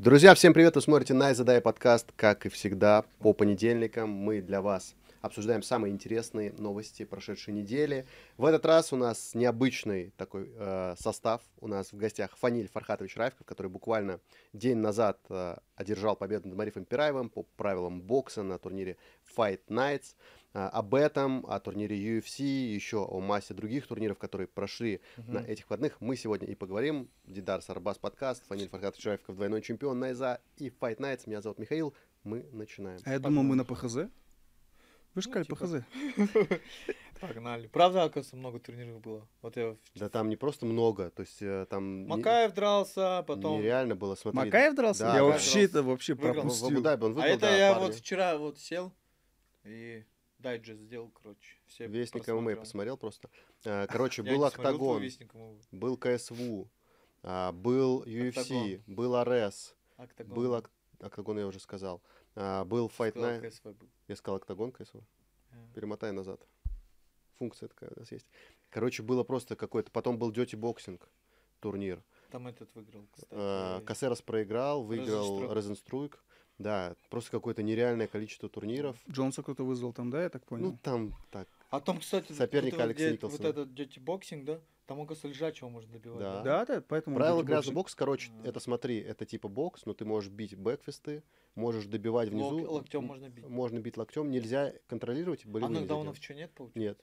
Друзья, всем привет! Вы смотрите Задай подкаст. Как и всегда, по понедельникам мы для вас обсуждаем самые интересные новости прошедшей недели. В этот раз у нас необычный такой состав. У нас в гостях Фаниль Фархатович Райфков, который буквально день назад одержал победу над Марифом Пираевым по правилам бокса на турнире Fight Nights. Об этом, о турнире UFC, еще о массе других турниров, которые прошли на этих выходных, мы сегодня и поговорим. Дидар Сарбас подкаст, Фаниль Фархатович Райфков, двойной чемпион Найза и Fight Nights. Меня зовут Михаил. Мы начинаем. А я думал, мы на ПХЗ. Вы же сказали ПХЗ. Погнали. Правда, оказывается, много турниров было. Вот я... Да там не просто много, то есть там... Макаев дрался, потом... Нереально было смотреть. Макаев дрался? Да, я да. вообще В пропустил. Абу-Даби он выиграл, А это да, я парня. вот вчера вот сел и дайджест сделал, короче. Все Вестник ММА посмотрел просто. Короче, Я был не смотрел твой Октагон, Вестник ММА. был КСВ, был UFC, Октагон. был АРС, Октагон. был Октагон, я уже сказал. Был Fight Сказал, Night. КСВ был. Я сказал Октагон, КСВ. А. Перемотай назад. Функция такая у нас есть. Короче, было просто какой-то... Потом был Dirty Boxing турнир. Там этот выиграл, кстати. Кассерос проиграл, выиграл Розенструйк. Да, просто какое-то нереальное количество турниров. Джонса кто-то вызвал там, да, я так понял? Ну, там так. А там, кстати, Соперник вот, Алекс где Николсон. Вот этот Dirty Boxing, да? Там, оказывается, лежачего можно добивать. Да. Да, поэтому... Правило Dirty грязный Boxing. бокс, короче, это смотри, это типа бокс, но ты можешь бить бэкфисты, можешь добивать внизу. Локтем можно бить. Можно бить локтем, нельзя контролировать, А болевые нельзя нокдаунов делать. что, нет, получается? Нет.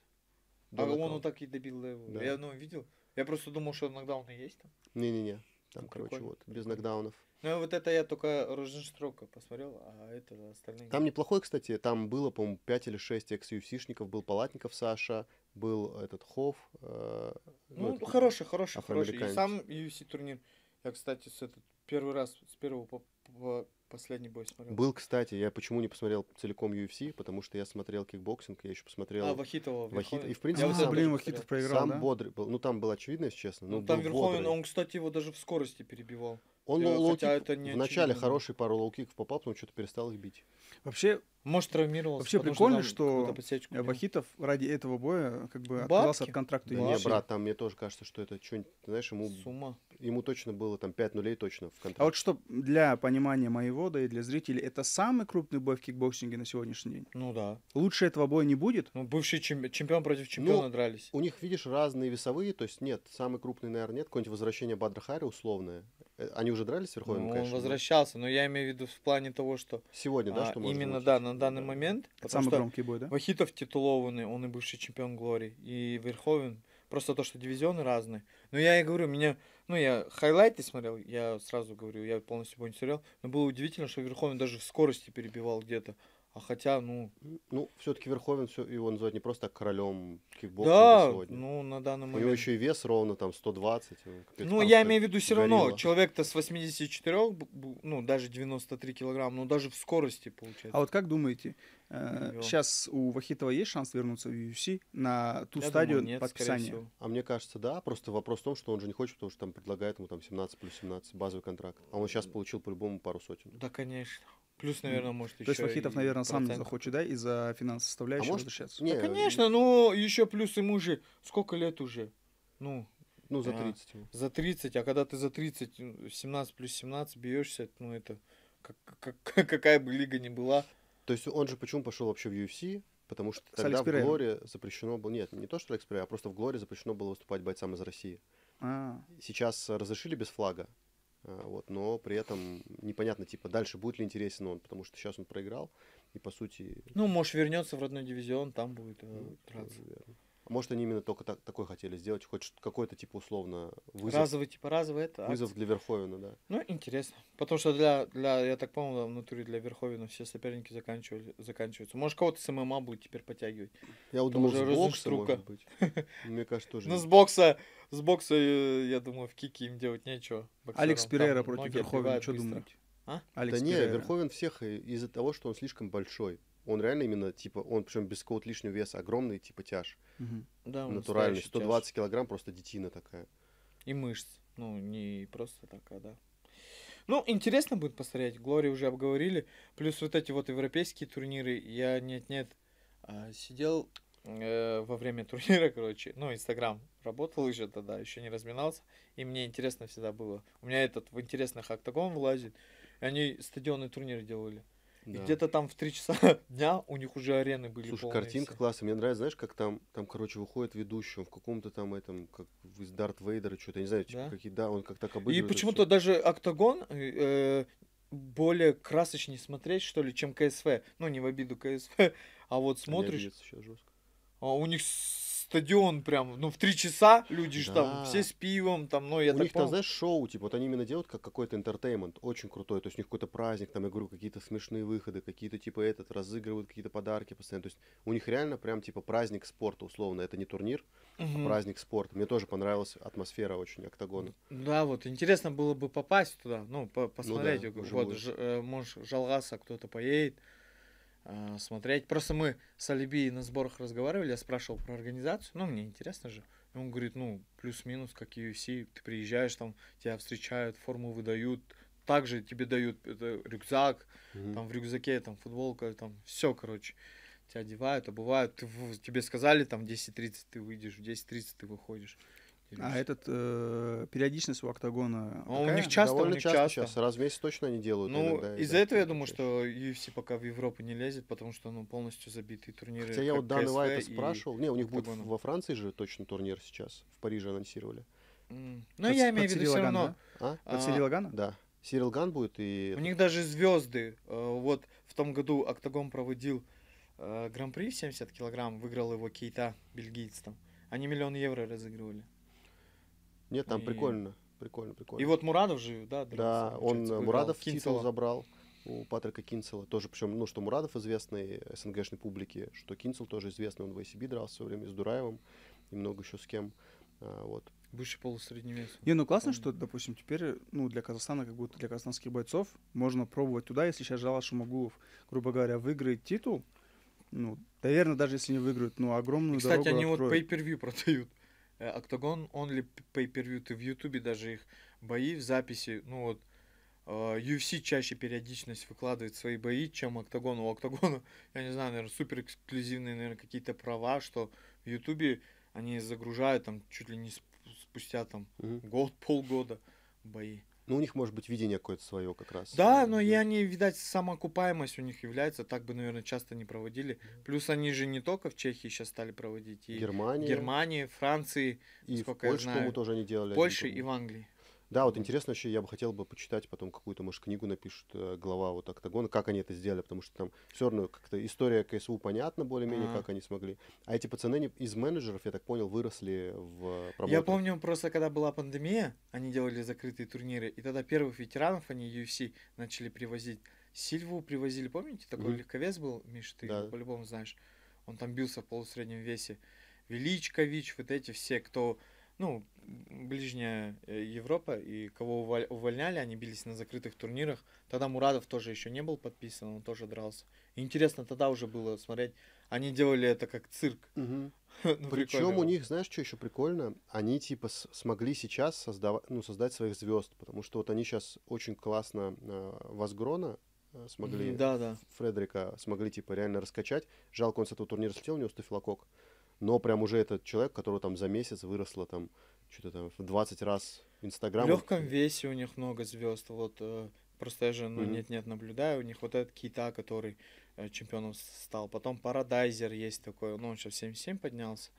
А До он нокаута. вот так и добил его. Да. Я видел. Я просто думал, что нокдауны есть там. Не-не-не. Там, Ну, короче, прикольно, вот, без прикольно. нокдаунов. Ну, вот это я только Розенструка посмотрел, а это остальные... Там неплохой, кстати, там было, по-моему, 5 или 6 экс-юфсишников. Был Палатников Саша, был этот Хофф. Ну, этот хороший. И афроамериканец. сам UFC турнир. Я, кстати, первый раз, с первого по последний бой смотрел. Был, кстати, я почему не посмотрел целиком UFC, потому что я смотрел кикбоксинг, я еще посмотрел Вахитова. Вахитова. И, в Я принципе, вот сам, это блин, тоже Вахитов посмотрел. проиграл, сам да? бодрый был. Ну, там был очевидно, если честно. Ну, Ну, там был Верховен, бодрый. он, кстати, его даже в скорости перебивал. Он хотя лоу-кик это не в начале очевидно. хороший пару лоу-киков попал, потом что-то перестал их бить. Вообще, Может, травмировался. вообще потому прикольно, там что какую-то подсечку делал. Вахитов ради этого боя как бы Бабки? отказался от контракта Да Да не, UFC. брат, там мне тоже кажется, что это что-нибудь, знаешь, С ума. ему точно было там 5 нулей точно в контракте. А вот что для понимания моего, да и для зрителей, это самый крупный бой в кикбоксинге на сегодняшний день. Ну да. Лучше этого боя не будет. Ну, бывший чемпион против чемпиона дрались. У них, видишь, разные весовые, то есть нет, самый крупный, наверное, нет. Какое-нибудь возвращение Бадра Хари условное. Они уже дрались с Верховным, Ну, он конечно? возвращался, но я имею в виду в плане того, что Сегодня, да, что можно именно, получить? да, на данный момент. Это Потому самый что громкий бой, да? Вахитов титулованный, он и бывший чемпион Глори, и Верховен. Просто то, что дивизионы разные. Но я и говорю, я хайлайты смотрел, я сразу говорю, я полностью бой не смотрел. Но было удивительно, что Верховен даже в скорости перебивал где-то. А хотя, Ну, все-таки Верховен, его называют не просто так королем кикбоксинга да, сегодня. на данный У момент. него еще и вес ровно там 120. Ну, я имею в виду все равно, горилла. человек-то с 84, даже 93 килограмм, но даже в скорости получается. А вот как думаете, Перебивал. сейчас у Вахитова есть шанс вернуться в UFC на ту Я стадию думаю, нет, подписания? скорее всего. А мне кажется, да, просто вопрос в том, что он же не хочет, потому что там предлагает ему там 17 плюс 17 базовый контракт. А он сейчас получил по-любому пару сотен. Да, конечно. Плюс, наверное, может еще. То есть Вахитов, наверное, сам не процент. захочет, да, из-за финансовой составляющей А может, возвращаться? не, Да, конечно, но еще плюс ему же сколько лет уже? Ну, Ну, за а, 30 ему. за 30, а когда ты за 30, 17 плюс 17 бьешься, ну это какая бы лига ни была. То есть он же почему пошел вообще в UFC? Потому что С тогда Алекс в Перейро. Глоре запрещено было... Нет, не то, что Алекс Перейро, а просто в Глоре запрещено было выступать бойцам из России. А, Сейчас разрешили без флага, вот, но при этом непонятно, типа, дальше будет ли интересен он, потому что сейчас он проиграл, и по сути... Ну, может, вернется в родной дивизион, там будет ну, драться. наверное. А может, они именно только такой хотели сделать, хоть какой-то, типа, условно, Разовый это. вызов для Верховена, да. Ну, интересно. Потому что я так понял, в натуре для Верховена все соперники заканчиваются. Может, кого-то с ММА будет теперь подтягивать. Я вот Там думал, уже с бокса, Розенструка. может быть. Мне кажется, тоже. Ну, с бокса, я думаю, в кике им делать нечего. боксерам. Алекс Там Перейра против ноги Верховена, отбивают что быстро. думаете? А? Алекс Да не, Перейра. Верховен всех из-за того, что он слишком большой. Он реально именно, типа, он причем без какого-то лишнего веса, огромный, типа, тяж. Мгм. Да, он Натуральный, настоящий 120 килограмм, просто детина такая. тяж. И мышц. Ну, не просто так, а да. Ну, интересно будет посмотреть. Глори уже обговорили. Плюс вот эти вот европейские турниры. Я сидел во время турнира, короче. Ну, Инстаграм работал еще тогда, еще не разминался. И мне интересно всегда было. У меня в интересных октагон вылазит. И они стадионные турниры делали. И Да. где-то там в 3 часа дня у них уже арены были Слушай, полные картинка все. классная. Мне нравится, знаешь, как там, короче, выходит ведущий, он в каком-то там этом, как из Дарт Вейдера, что-то, я не знаю, типа, Да? какие, да, он как так И обыгрывает это почему-то всё. даже октагон более красочнее смотреть, что ли, чем КСВ. Ну, не в обиду КСВ, а вот Они смотришь, обидятся сейчас жестко. а у них стадион прям, ну, в 3 часа люди ж там все Да. с пивом, там, ну, я У так них там, понял. знаешь, шоу, типа, вот они именно делают как какой-то интертеймент, очень крутой, то есть у них какой-то праздник, там, я говорю, какие-то смешные выходы, какие-то, типа, разыгрывают какие-то подарки постоянно, то есть у них реально прям, типа, праздник спорта, условно, это не турнир, а Мгм. праздник спорта. Мне тоже понравилась атмосфера очень октагона. Да, вот, интересно было бы попасть туда, ну, Ну посмотреть, да, вот, вживую. может, Жалгаса кто-то поедет, смотреть. Просто мы с Алиби на сборах разговаривали, я спрашивал про организацию, ну, мне интересно же. И он говорит, ну, плюс-минус, как UFC, ты приезжаешь, там, тебя встречают, форму выдают, также тебе дают рюкзак, Мгм. там в рюкзаке, там, футболка, там, все, короче. Тебя одевают, обувают, тебе сказали, там, в 10:30 ты выйдешь, в 10:30 ты выходишь. А Делишься. этот периодичность у октагона А у них какая? часто, у Довольно них часто часто. сейчас, раз в месяц точно они делают, а Ну, иногда и из-за да, этого я иногда думаю, чаще. что UFC пока в Европу не лезет, потому что, ну, полностью забитые турниры, Хотя я как вот Дана КСВ Уайта и спрашивал, не, у них будет Октагона. во Франции же точно турнир сейчас, в Париже анонсировали. Ну, я имею в виду Сирил все Гана, равно. да? А? Под а, Сирил Гана? Да. Сирил Ган будет и У этот, них даже звезды. Вот в том году Октагон проводил гран-при в 70 килограмм, выиграл его Кейта, бельгиец там. Они 1 000 000 евро разыгрывали. нет, там И, прикольно, и прикольно. вот Мурадов же, да, дрался, Да, он получается, выиграл Мурадов титул Кинцела. забрал у Патрика Кинцела. Тоже, причем, ну, что Мурадов известный СНГшной публике, что Кинцел тоже известный, он в ACB дрался в свое время с Дураевым и много еще с кем. Вот. Бывший полусредний вес. Не, ну классно, Помню. что, допустим, теперь, ну, для Казахстана, как будто для казахстанских бойцов, можно пробовать туда, если сейчас Жалал Шумагулов, грубо говоря, выиграет титул, ну, наверное, даже если не выиграет, ну, И, огромную кстати, дорогу они вот откроет. pay-per-view продают. Октагон, only pay-per-view. Ты в Ютубе даже их бои в записи, ну вот, UFC чаще периодичность выкладывает свои бои, чем Октагон. У Октагона, я не знаю, наверное, супер эксклюзивные, наверное, какие-то права, что в Ютубе они загружают там чуть ли не спустя там Мгм. год, полгода бои. Ну, у них может быть видение какое-то свое как раз. Да, но и они, видать, самоокупаемость у них является, так бы, наверное, часто не проводили. Плюс они же не только в Чехии сейчас стали проводить, и в Германия Германии, Франции, и в насколько я Польше, по-моему, знаю, тоже они делали в один Польше турнир. и в Англии. Да, вот Вот. интересно еще, я бы хотел бы почитать потом какую-то, может, книгу напишут глава вот Октагона, как они это сделали, потому что там все равно как-то история КСУ понятна более-менее, Ага. как они смогли. А эти пацаны из менеджеров, я так понял, выросли в Я промоутерах. помню просто, когда была пандемия, они делали закрытые турниры, и тогда первых ветеранов они UFC начали привозить. Сильву привозили, помните, такой Мгм. легковес был, Миш, ты Да. его по-любому знаешь. Он там бился в полусреднем весе. Величкович, вот эти все, кто, ну, ближняя Европа, и кого увольняли, они бились на закрытых турнирах. Тогда Мурадов тоже еще не был подписан, он тоже дрался. И интересно тогда уже было смотреть. Они делали это как цирк. Мгм. Ну, Причем прикольно у было. них, знаешь, что еще прикольно? Они типа смогли сейчас создать своих звезд, потому что вот они сейчас очень классно Вазгрона смогли, Да, да. Фредерика смогли типа реально раскачать. Жалко, он с этого турнира слетел, у него стафилококк. Но прям уже этот человек, которого там за месяц выросло там что-то там в 20 раз В Инстаграм. легком весе у них много звезд. Вот просто я же, ну, Мгм. нет-нет, наблюдаю. У них вот этот Кита, который чемпионом стал. Потом Парадайзер есть такой. Ну, он сейчас 77 поднялся.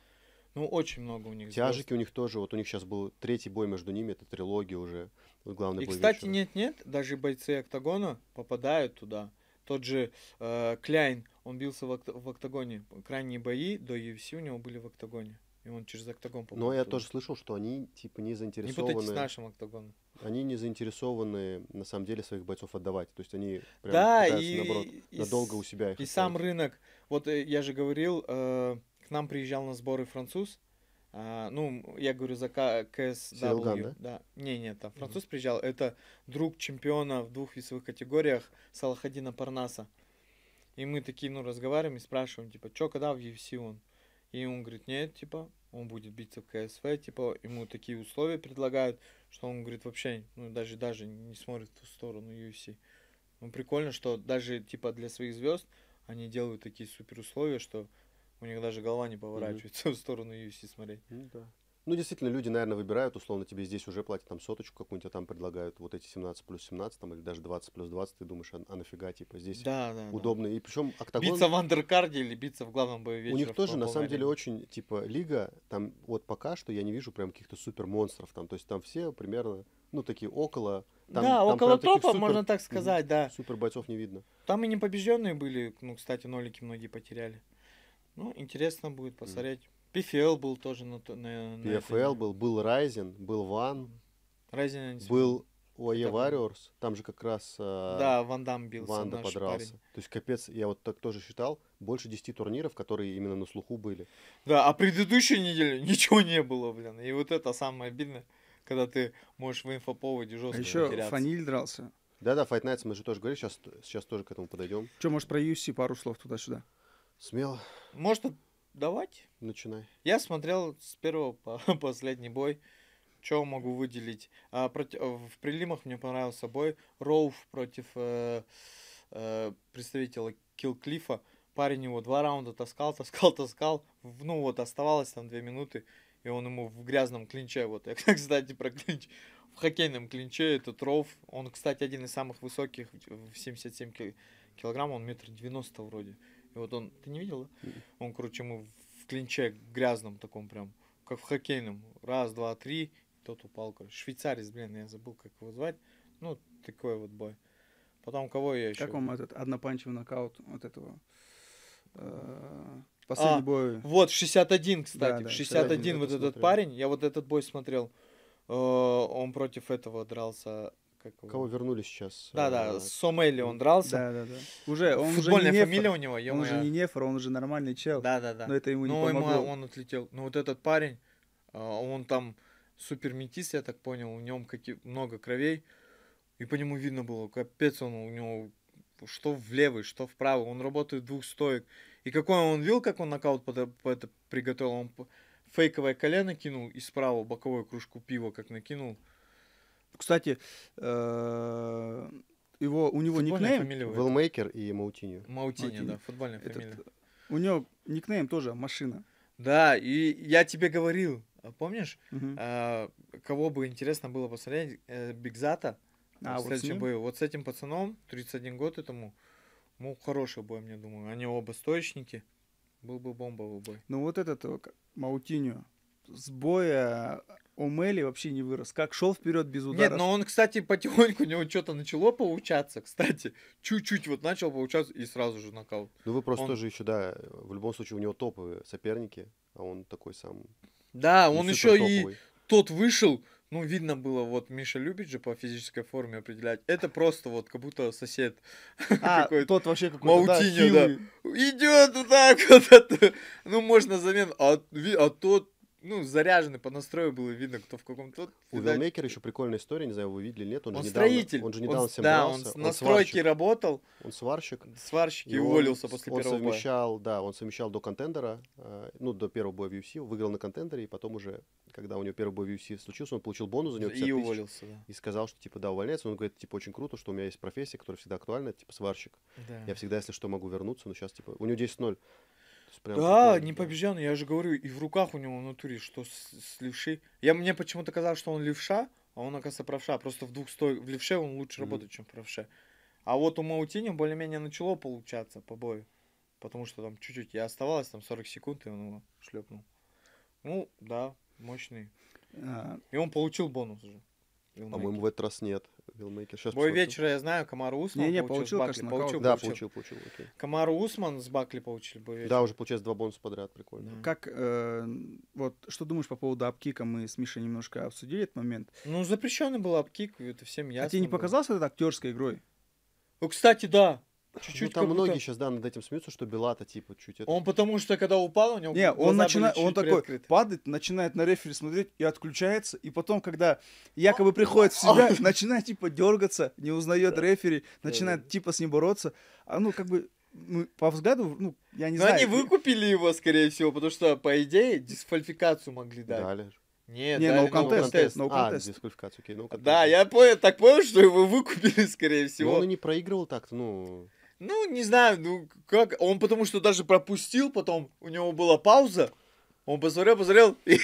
Ну, очень много у них звезд. Тяжики у них тоже, вот у них сейчас был третий бой между ними, это трилогия уже, вот главный И, бой кстати, вечера. нет-нет, даже бойцы Октагона попадают туда. Тот же Кляйн, он бился в Октагоне. Крайние бои до UFC у него были в Октагоне. И он через Октагон попал Но я туда. тоже слышал, что они типа не Не путайте с заинтересованы, нашим Октагоном. они не заинтересованы на самом деле своих бойцов отдавать. То есть они прям Да, пытаются, наоборот, и надолго у себя их и оставить. сам рынок. Вот я же говорил, к нам приезжал на сборы француз. Ну, я говорю за Сирил Ган, KSW. да? Да. Не, там француз приезжал. Это друг чемпиона в 2 весовых категориях Салахадина Парнаса. И мы такие, ну, разговариваем и спрашиваем, типа, чё, когда в UFC он? И он говорит, нет, типа, он будет биться в КСВ, типа, ему такие условия предлагают, что он говорит, вообще, ну, даже не смотрит в ту сторону UFC. Ну, прикольно, что даже, типа, для своих звезд они делают такие супер условия, что у них даже голова не поворачивается в сторону UFC смотреть. Ну да. Ну, действительно, люди, наверное, выбирают, условно, тебе здесь уже платят там соточку какую-нибудь, а там предлагают вот эти 17 плюс 17, там, или даже 20 плюс 20, ты думаешь, а нафига, типа, здесь Да, да, да. удобно. И причем октагон, Биться в андеркарде или биться в главном бою у вечера. них тоже, по на самом полной деле, линии. очень, типа, лига, там, вот пока что я не вижу прям каких-то супер монстров, там, то есть там все примерно, ну, такие около, там, Да, там около прям таких топа, супер- можно так сказать, да. супер бойцов не видно. Там и непобежденные были, ну, кстати, нолики многие потеряли. Ну, интересно будет посмотреть. PFL был тоже на PFL был Ryzen, был One, Ryzen был OE Это был- Warriors, там же как раз Да, Ван Дам бился, Ванда наш подрался. парень. То есть, капец, я вот так тоже считал, больше 10 турниров, которые именно на слуху были. Да, а предыдущей неделе ничего не было, блин. И вот это самое обидное, когда ты можешь в инфоповоде А жестко еще потеряться. Фаниль дрался. Да-да, Fight Nights мы же тоже говорили, сейчас тоже к этому подойдем. Что, может, про UFC пару слов туда-сюда? Смело, Может, давать? начинай. Я смотрел с первого по последний бой. Что могу выделить? В прилимах мне понравился бой. Роуф против представителя Киллклифа. Парень его 2 раунда таскал. Ну вот, оставалось там 2 минуты. И он ему в грязном клинче. Вот я, кстати, про клинч. В хоккейном клинче этот Роуф. Он, кстати, один из самых высоких в 77 килограмм. Он 1,90 м вроде. И вот он... Ты не видел, да? Он, короче, ему в клинче грязном таком прям. Как в хоккейном. Раз, два, три. Тот упал, короче. Швейцарец, блин, я забыл, как его звать. Ну, такой вот бой. Потом кого я еще... Как вам этот однопанчевый нокаут вот этого? Последний бой. Вот, 61, кстати. Да, 61 вот это этот смотрел. парень. Я вот этот бой смотрел. Он против этого дрался. Как его? Кого вернули сейчас? Да, с Сомели он дрался. Да. Уже, он Футбольная уже не фамилия нефр. у него, Он уже не нефр, он уже нормальный чел. Да. Но это ему не Ну, помогло. он отлетел. Ну, вот этот парень, он там супер метис, я так понял, у него много кровей. И по нему видно было, капец, он у него что в левый, что в правый. Он работает двух стоек. И какой он видел, как он нокаут это приготовил. Он фейковое колено кинул и справа боковую кружку пива как накинул. Кстати, у него Футбольная никнейм, фамилия у этого. Велмейкер и Маутиньо. Маутиньо, Маутиньо. да, футбольная Этот, фамилия. у него никнейм тоже машина. Да, и я тебе говорил, помнишь, Мгм. кого бы интересно было посмотреть, Бигзата в Вот с следующем ним? бою. Вот с этим пацаном, 31 год этому, ну, хороший бой, мне думаю. Они оба стоечники. Был бы бомбовый бой. Ну вот этот Маутиньо с боя Омели вообще не вырос. Как шел вперед без ударов. Нет, но он, кстати, потихоньку у него что-то начало получаться, кстати. Чуть-чуть вот начал получаться и сразу же нокаут. Ну вы просто Он- тоже еще, да, в любом случае у него топовые соперники, а он такой сам. Да, не он супер еще и топовый. тот вышел, ну, видно было, вот Миша любит же по физической форме определять. Это просто вот как будто сосед. какой-то. Тот вообще какой-то, да, Маутиньо, да. хилый. Идет вот так вот. Это, ну, можно замен. А тот, ну, заряженный по настрою было видно, кто в каком-то. У Велмейкера еще прикольная история, не знаю, вы видели или нет. Он же недавно- строитель. Он же недавно всем да, он дрался. на стройке работал, Он сварщик. сварщик, и он уволился после он первого боя. совмещал, да, он совмещал до контендера, ну, до первого боя в UFC, выиграл на контендере, и потом уже, когда у него первый бой в UFC случился, он получил бонус за него 50 И тысяч. уволился, да. И сказал, что, типа, да, увольняется. Он говорит, типа, очень круто, что у меня есть профессия, которая всегда актуальна, типа, сварщик. Да. Я всегда, если что, могу вернуться, но сейчас, типа, у него 10-0. То есть прям Да, прикольно, не побежденный, я же говорю, и в руках у него в натуре, что с левши. Мне почему-то казалось, что он левша, а он, оказывается, правша. Просто в левше он лучше Мгм. работает, чем в правше. А вот у Маутиньо более-менее начало получаться по бою. Потому что там чуть-чуть и оставалось, там 40 секунд, и он его шлепнул. Ну, да, мощный. А, И он получил бонус уже. По-моему, в этот раз нет. Вилмейкер. Сейчас Бой вечера, я знаю, Камару Усман Не-не, получил, получил, с Бакли. кажется, нокаут. Да, получил, окей. Камару Усман с Бакли получили бой вечера. Да, уже, получается, 2 бонуса подряд, прикольно. Да. как, вот, что думаешь по поводу апкика? Мы с Мишей немножко обсудили этот момент. Ну, запрещенный был апкик, это всем ясно. А тебе не было. показалось это актерской игрой? Ну, кстати, да. Ну, Чуть-чуть там как будто- многие сейчас, да, над этим смеются, что Белата, типа, чуть это... Он потому что, когда упал, у него Не, он глаза начинает, были он чуть такой приоткрыты. падает, начинает на рефери смотреть и отключается, и потом, когда якобы приходит в себя, начинает типа дергаться, не узнает рефери, начинает типа с ним бороться. А ну как бы по взгляду, ну я не Но знаю. они выкупили его, скорее всего, потому что, по идее, дисквалификацию могли дать. Дали. Нет, Не, дали no contest, contest. no А, contest. дисквалификацию, окей. No contest. Да, я так понял, что его выкупили, скорее Но всего. он и не проигрывал так-то, ну... Ну, не знаю, ну как, он потому что даже пропустил, потом у него была пауза, Он посмотрел, и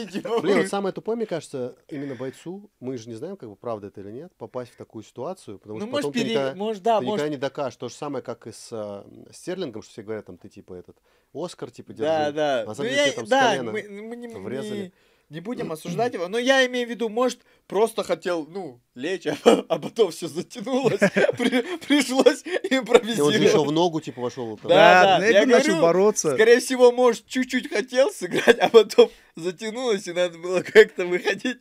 типа... Блин, вот самое тупое, мне кажется, именно бойцу, мы же не знаем, как бы правда это или нет, попасть в такую ситуацию, потому Ну, что может, потом ты никогда может, никогда не докажешь. То же самое, как и с Стерлингом, что все говорят, там, ты типа этот, Оскар, типа, держи. Да. На Ну, самом деле, тебе там с да, колена мы врезали. не будем осуждать его, но я имею в виду, может, просто хотел, ну, лечь, а потом все затянулось, пришлось И он же еще импровизировать. в ногу, типа, вошел. Да, ну, я я начал говорю, бороться. Скорее всего, может, чуть-чуть хотел сыграть, а потом затянулось, и надо было как-то выходить.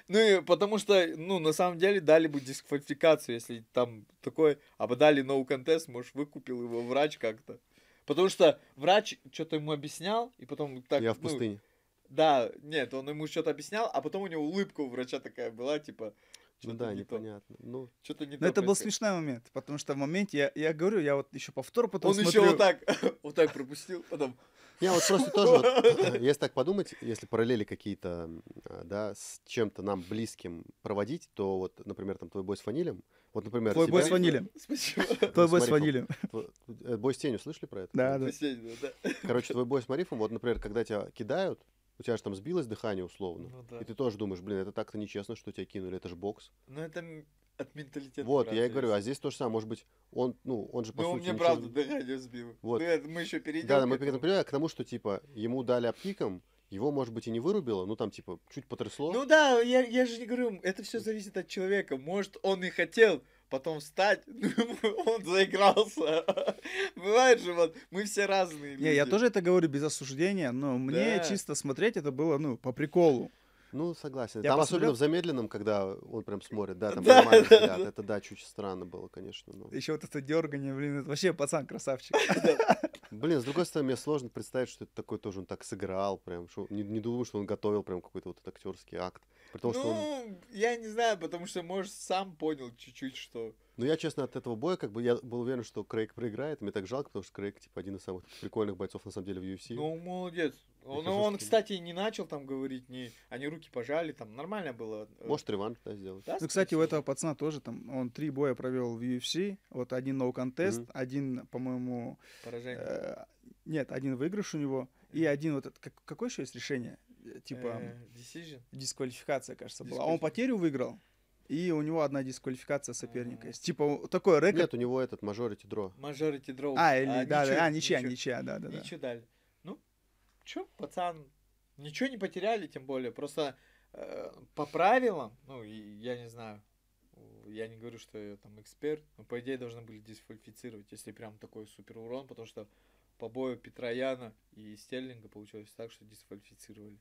Ну, и потому что, ну, на самом деле, дали бы дисквалификацию, если там такой, а бы дали no contest, может, выкупил его врач как-то. Потому что врач что-то ему объяснял, и потом так... Я в ну, пустыне. Да, нет, он ему что-то объяснял, а потом у него улыбка у врача такая была, типа, Ну что-то да, не то. непонятно. Ну, Что-то не Но то это был происходит. смешной момент, потому что в моменте, я говорю, я вот еще повтор потом Он смотрю. еще вот так, вот так пропустил, потом... я вот просто тоже, вот, если так подумать, если параллели какие-то, да, с чем-то нам близким проводить, то вот, например, там твой бой с Ванилем, вот, например, Твой бой с тебя- Ванилем. Спасибо. Твой бой с Марифом. Ванилем. Бой с тенью, слышали про это? Да. Последнего, да. Короче, твой бой с Марифом, вот, например, когда тебя кидают, у тебя же там сбилось дыхание условно, Ну да. и ты тоже думаешь, блин, это так-то нечестно, что тебя кинули, это же бокс. Ну, это от менталитета. Вот, брат, я и говорю, а зависит. здесь то же самое, может быть, он же по Ну, сути мне ничего- правда дыхание сбило. Вот. Ну, это мы еще перейдем. Да, к мы этому. перейдем к тому, что, типа, ему дали апкиком, его, может быть, и не вырубило, ну, там, типа, чуть потрясло. Ну да, я же не говорю, это все зависит от человека. Может, он и хотел потом встать, но он заигрался. Бывает же, вот, мы все разные люди. Не, я тоже это говорю без осуждения, но мне Да. чисто смотреть это было, ну, по приколу. Ну, согласен. Я Там посмотрел- особенно в замедленном, когда он прям смотрит, да, там Да, нормальный да, взгляд. да. Это, да, чуть странно было, конечно. Но... Еще вот это дергание, блин, это вообще пацан красавчик. Блин, с другой стороны, мне сложно представить, что это такой тоже он так сыграл, прям, что не думаю, что он готовил прям какой-то вот этот актерский акт. При том, что он... Ну, я не знаю, потому что, может, сам понял чуть-чуть, что... Ну, я, честно, от этого боя, как бы, я был уверен, что Крейг проиграет. Мне так жалко, потому что Крейг, типа, один из самых прикольных бойцов, на самом деле, в UFC. Ну, молодец. хожу Ну, он, с ним. кстати, не начал там говорить, они руки пожали, там нормально было. Может, реванш, да, сделать. Да, Ну, кстати, у скорее этого пацана тоже там, он 3 боя провел в UFC, вот один no contest, Мгм. один, по-моему, всего, поражение. нет, один выигрыш у него, и один вот, какое еще есть решение? Типа, Decision. дисквалификация, кажется, была. Дисквалификация. Он потерю выиграл, и у него одна дисквалификация соперника есть. Типа, такой рекорд. Нет, у него этот majority draw. Majority draw. Ничья, да. Ничего дали. Ну, чё, пацан, ничего не потеряли, тем более. Просто по правилам, ну, я не знаю, я не говорю, что я там эксперт, но по идее должны были дисквалифицировать, если прям такой супер урон, потому что по бою Петра Яна и Стерлинга получилось так, что дисквалифицировали.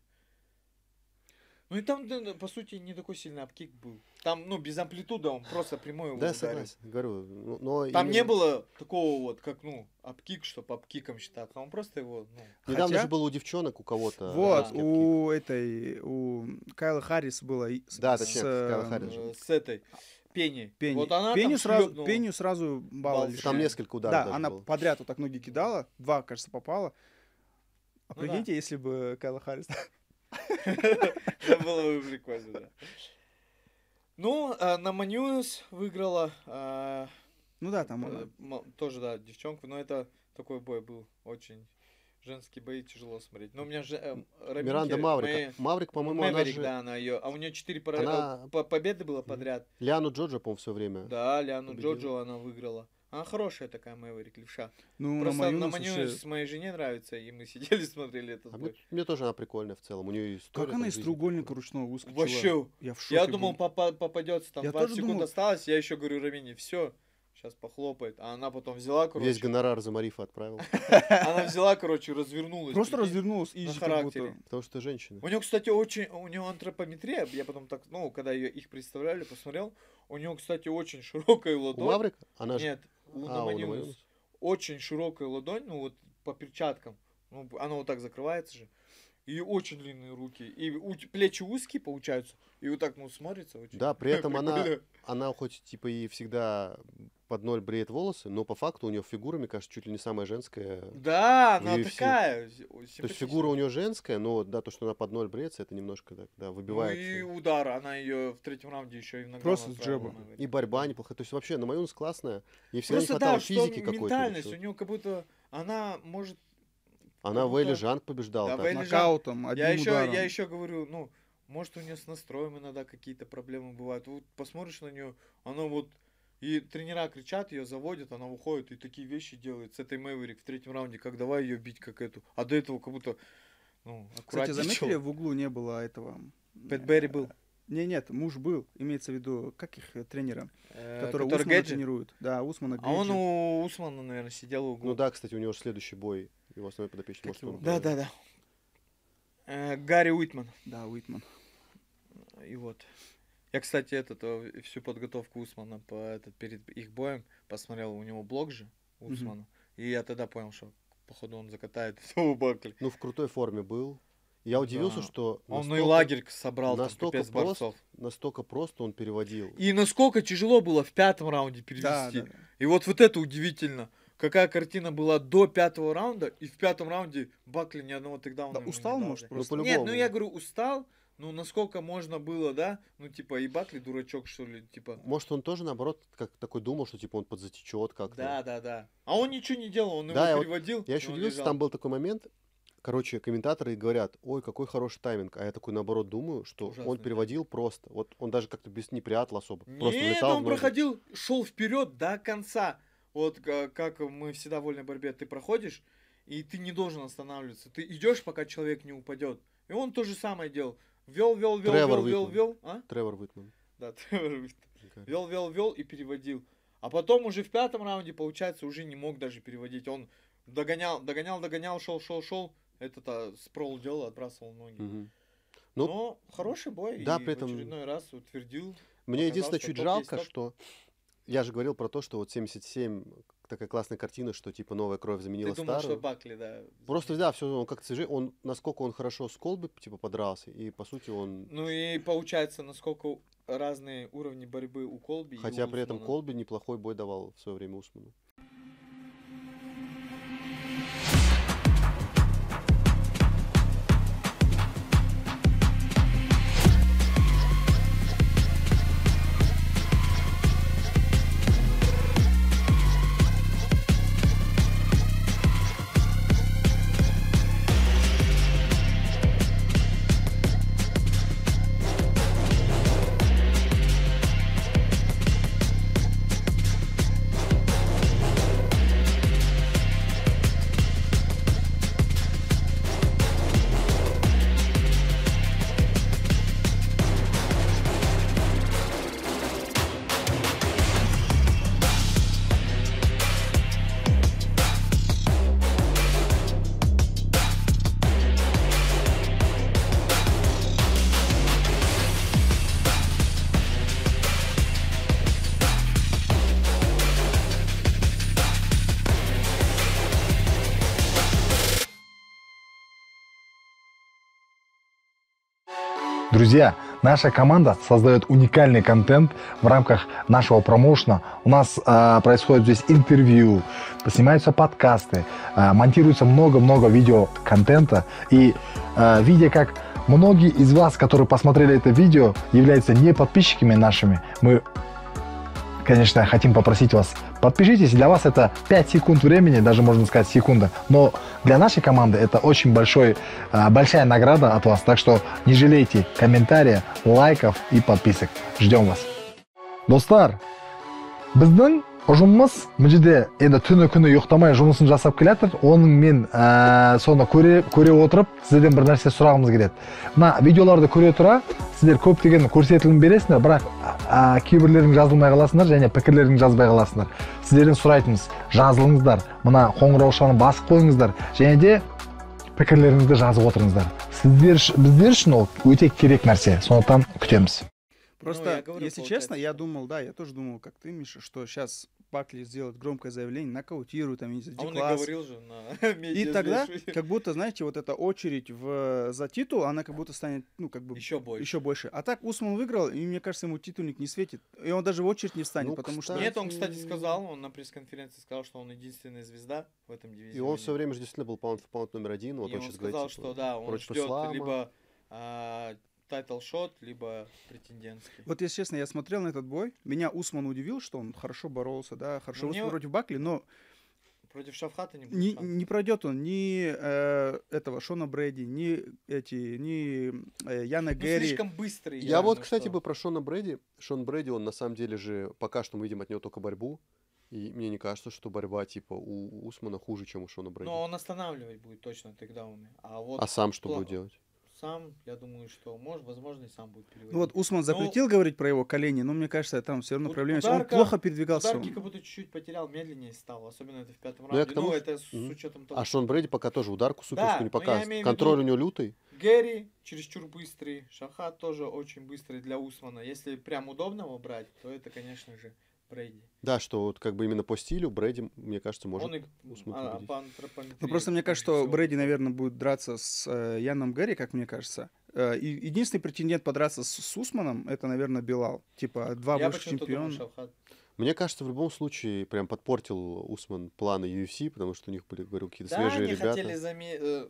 Ну и там, да, по сути, не такой сильный апкик был. Там, ну, без амплитуды он просто прямой его Да, ударил. согласен, говорю. Но Там не именно- было такого вот, как, ну, апкик, чтобы апкиком считаться. Он просто его, ну... Недавно Хотя- же было у девчонок у кого-то. Вот, да, у Кайла Харрис было Да, точнее, Кайла Харрис же. с этой Пенни. Пенни. Вот она Пеню там сразу, шлёпнула. Пеню сразу балл Балл. лишили. Там несколько ударов Да, даже она было. подряд вот так ноги кидала, 2, кажется, попала. А Ну прикиньте, если бы Кайла Харрис... Это было бы прикольно, да. Ну, на Манюс выиграла Ну да, там она... тоже, да, девчонка, но это такой бой был очень... Женские бои тяжело смотреть. Но у меня же Миранда Маврик. Маврик, по-моему, она Мэверик, же... да, она ее. А у нее 4 Она- победы было подряд. Лиану Джоджо, по-моему, все время. Да, Лиану победила. Джоджо она выиграла. Она хорошая такая Мэверик, левша. Ну, Просто на Манюс Манюс вообще- с моей жене нравится, и мы сидели смотрели этот А мне, бой. мне тоже она прикольная в целом. У нее история. Как она там из жизни треугольника такая. ручного выскочила? Вообще, Я в шоке я думал, был. попадется, там Я 20 тоже секунд думал. осталось, я еще говорю Рамине, все, сейчас похлопает. А она потом взяла, короче, Весь гонорар за Марифа отправил. она взяла, короче, развернулась. Просто прикинь. развернулась и на как характере. будто... Потому что женщина. У нее, кстати, у нее антропометрия, я потом так, ну, когда их представляли, посмотрел, у нее, кстати, очень широкая У ладонь. Маврик? Она же... Нет, у А, у Наманюс. Наманюс. Очень широкая ладонь, ну, вот по перчаткам. Ну, она вот так закрывается же. И очень длинные руки. И плечи узкие получаются. И вот так, ну, смотрится очень. Да, при этом прикольно. она хоть типа и всегда под ноль бреет волосы, но по факту у нее фигура, мне кажется, чуть ли не самая женская. Да, в она UFC. такая. То есть фигура у нее женская, но да, то, что она под ноль бреется, это немножко так, да, Ну и выбивается. удар, она ее в третьем раунде еще и в нокдаун Просто с отправила, джеба. наверное. И борьба неплохая. То есть вообще на Манюс классная. Ей всегда не Просто хватало да, что физики какой-то. или ментальность, чего-то. у нее как будто она может Она Как Вейли будто- Жанг побеждала. Да, так. Вейли Нокаутом, Я одним еще, ударом. я еще говорю, ну, может, у нее с настроем иногда какие-то проблемы бывают. Вот посмотришь на нее, она вот... И тренера кричат, ее заводят, она выходит и такие вещи делает с этой Мэверик в третьем раунде, как давай ее бить, как эту. А до этого как будто, ну, Кстати, заметили, аккуратничала. в углу не было этого... Пэт Берри был. Нет, муж был, имеется в виду, как их тренера, Который которые Усмана Гэджи. тренируют. Да, Усмана А он Гэджи. у Усмана, наверное, сидел в углу. Ну да, кстати, у него же следующий бой. Его основной подопечный. Как его? Да. Гарри Уитман. Да, Уитман. И вот. Я, кстати, всю подготовку Усмана перед их боем посмотрел, у него блог же, Усмана. И я тогда понял, что, походу, он закатает этого Бакли. Ну, в крутой форме был. Я удивился, Да. что Он и настолько- лагерь собрал, там, настолько капец прост, борцов. настолько просто он переводил. И насколько тяжело было в 5-м раунде Да, перевести. да. И вот это удивительно. Какая картина была до 5-го раунда, и в 5-м раунде Бакли ни одного тейкдауна Да, ему не устал, дал, может, да. просто. Нет, по-любому. ну я говорю, устал, ну насколько можно было, да? Ну типа и Бакли дурачок, что ли, типа. Может, он тоже, наоборот, как такой думал, что типа он подзатечет как-то. Да. А он ничего не делал, он Да, его я переводил. Я и еще он удивился, лежал. там был такой момент. Короче, комментаторы говорят, ой, какой хороший тайминг. А я такой, наоборот, думаю, что Ужасный он переводил просто. Вот он даже как-то не прятал особо. Просто Нет, влетал в он ноги. проходил, шел вперед до конца. Вот как мы всегда в вольной борьбе, ты проходишь, и ты не должен останавливаться. Ты идешь, пока человек не упадет. И он то же самое делал. Вел. Тревор Уитман. А? Тревор Уитман. Да, Тревор Уитман. Okay. Вел и переводил. А потом уже в 5-м раунде, получается, уже не мог даже переводить. Он догонял, шел. Это спрол делал, отбрасывал ноги. Мгм. Ну, Но хороший бой. да, И при этом- в очередной раз утвердил. мне показал, единственное что чуть топ жалко, есть топ. что... Я же говорил про то, что вот 77, такая классная картина, что типа новая кровь заменила Ты думал, старую. что Бакли, да. Просто, да, все, он как-то свежее. Насколько он хорошо с Колби, типа, подрался, и, по сути, он... Ну и получается, насколько разные уровни борьбы у Колби и Хотя у при этом Усмана. Колби неплохой бой давал в свое время Усману. Друзья, наша команда создает уникальный контент в рамках нашего промоушена. У нас происходит здесь интервью, снимаются подкасты, монтируется много-много видеоконтента. И видя, как многие из вас, которые посмотрели это видео, являются не подписчиками нашими, мы, конечно, хотим попросить вас, подпишитесь. Для вас это 5 секунд времени, даже можно сказать секунда. Но для нашей команды это очень большая награда от вас. Так что не жалейте комментариев, лайков и подписок. Ждем вас. Достар, біздің ұжымымыз мына жерде енді түні күні ұйықтамай жұмысын жасап келе жатыр. Оның мен соны көре отырып сіздерден бір нәрсе сұрағымыз келеді. Мына видеоларды көре тұра сіздер көптеген көрсетілім бересіңдер, бірақ кейбірлерің жазылмай қаласыңдар және пікірлерің жазбай қаласыңдар. Сіздерден сұрайтынымыз, жазылыңыздар, мына қоңыраушаны басып қойыңыздар және де пікірлеріңізді жазып отырыңыздар. Біздер үшін ол өте керек нәрсе. Сондықтан күтеміз. Просто, я говорю, если получается, честно, я думал, да, я тоже думал, как ты, Миша, что сейчас Бакли сделает громкое заявление, нокаутирует, там, не знаю, А он и D-класс. говорил же на И тогда, как будто, знаете, вот эта очередь за титул, она как будто станет, ну, как бы, еще больше. еще больше. А так Усман выиграл, и мне кажется, ему титульник не светит. И он даже в очередь не встанет, Ну, потому что... кстати. Нет, он, кстати, сказал, он на пресс-конференции сказал, что он единственная звезда в этом дивизионе. И он все время же действительно был паунт номер один. Вот И он он сейчас сказал, говорит, что типа, да, он против ждет Ислама. либо тайтл-шот, либо претендентский. Вот, если честно, я смотрел на этот бой, меня Усман удивил, что он хорошо боролся, да, хорошо Ну, мне- выступил против Бакли, но Против Шавхата не будет Не, шансов. не пройдет он ни этого Шона Брэди, ни Яна Ну, Гэри. слишком быстрый. Я вот, ну кстати, что? бы про Шона Брэди. Шон Брэди, он на самом деле же, пока что мы видим от него только борьбу. И мне не кажется, что борьба типа у Усмана хуже, чем у Шона Брэди. Но он останавливать будет точно тейкдауны. А вот А сам что пла- будет делать? сам, я думаю, что возможно, и сам будет переводить. Ну вот Усман запретил говорить про его колени, но мне кажется, там все равно Вот проблема есть. Он ударка- плохо передвигался. Ударки как будто чуть-чуть потерял, медленнее стал, особенно это в пятом Ну, я раунде. к тому, Ну, что- это с Мгм. учетом того, А Шон Брэди пока тоже ударку суперскую Да, не но я показывает. имею в Контроль виду- у него лютый. Гэри чересчур быстрый, Шахат тоже очень быстрый для Усмана. Если прям удобного брать, то это, конечно же, Брейди. Да, что вот как бы именно по стилю Брэди, мне кажется, может. Он и Усман победить. по антропометрии Ну просто мне кажется, что всего. Брэди, наверное, будет драться с Яном Гэри, как мне кажется. И единственный претендент подраться с Усманом, это, наверное, Билал. Типа два Я высших почему-то думаю, чемпиона. Шавхат. Мне кажется, в любом случае прям подпортил Усман планы UFC, потому что у них были, говорю, какие-то Да, свежие они ребята. хотели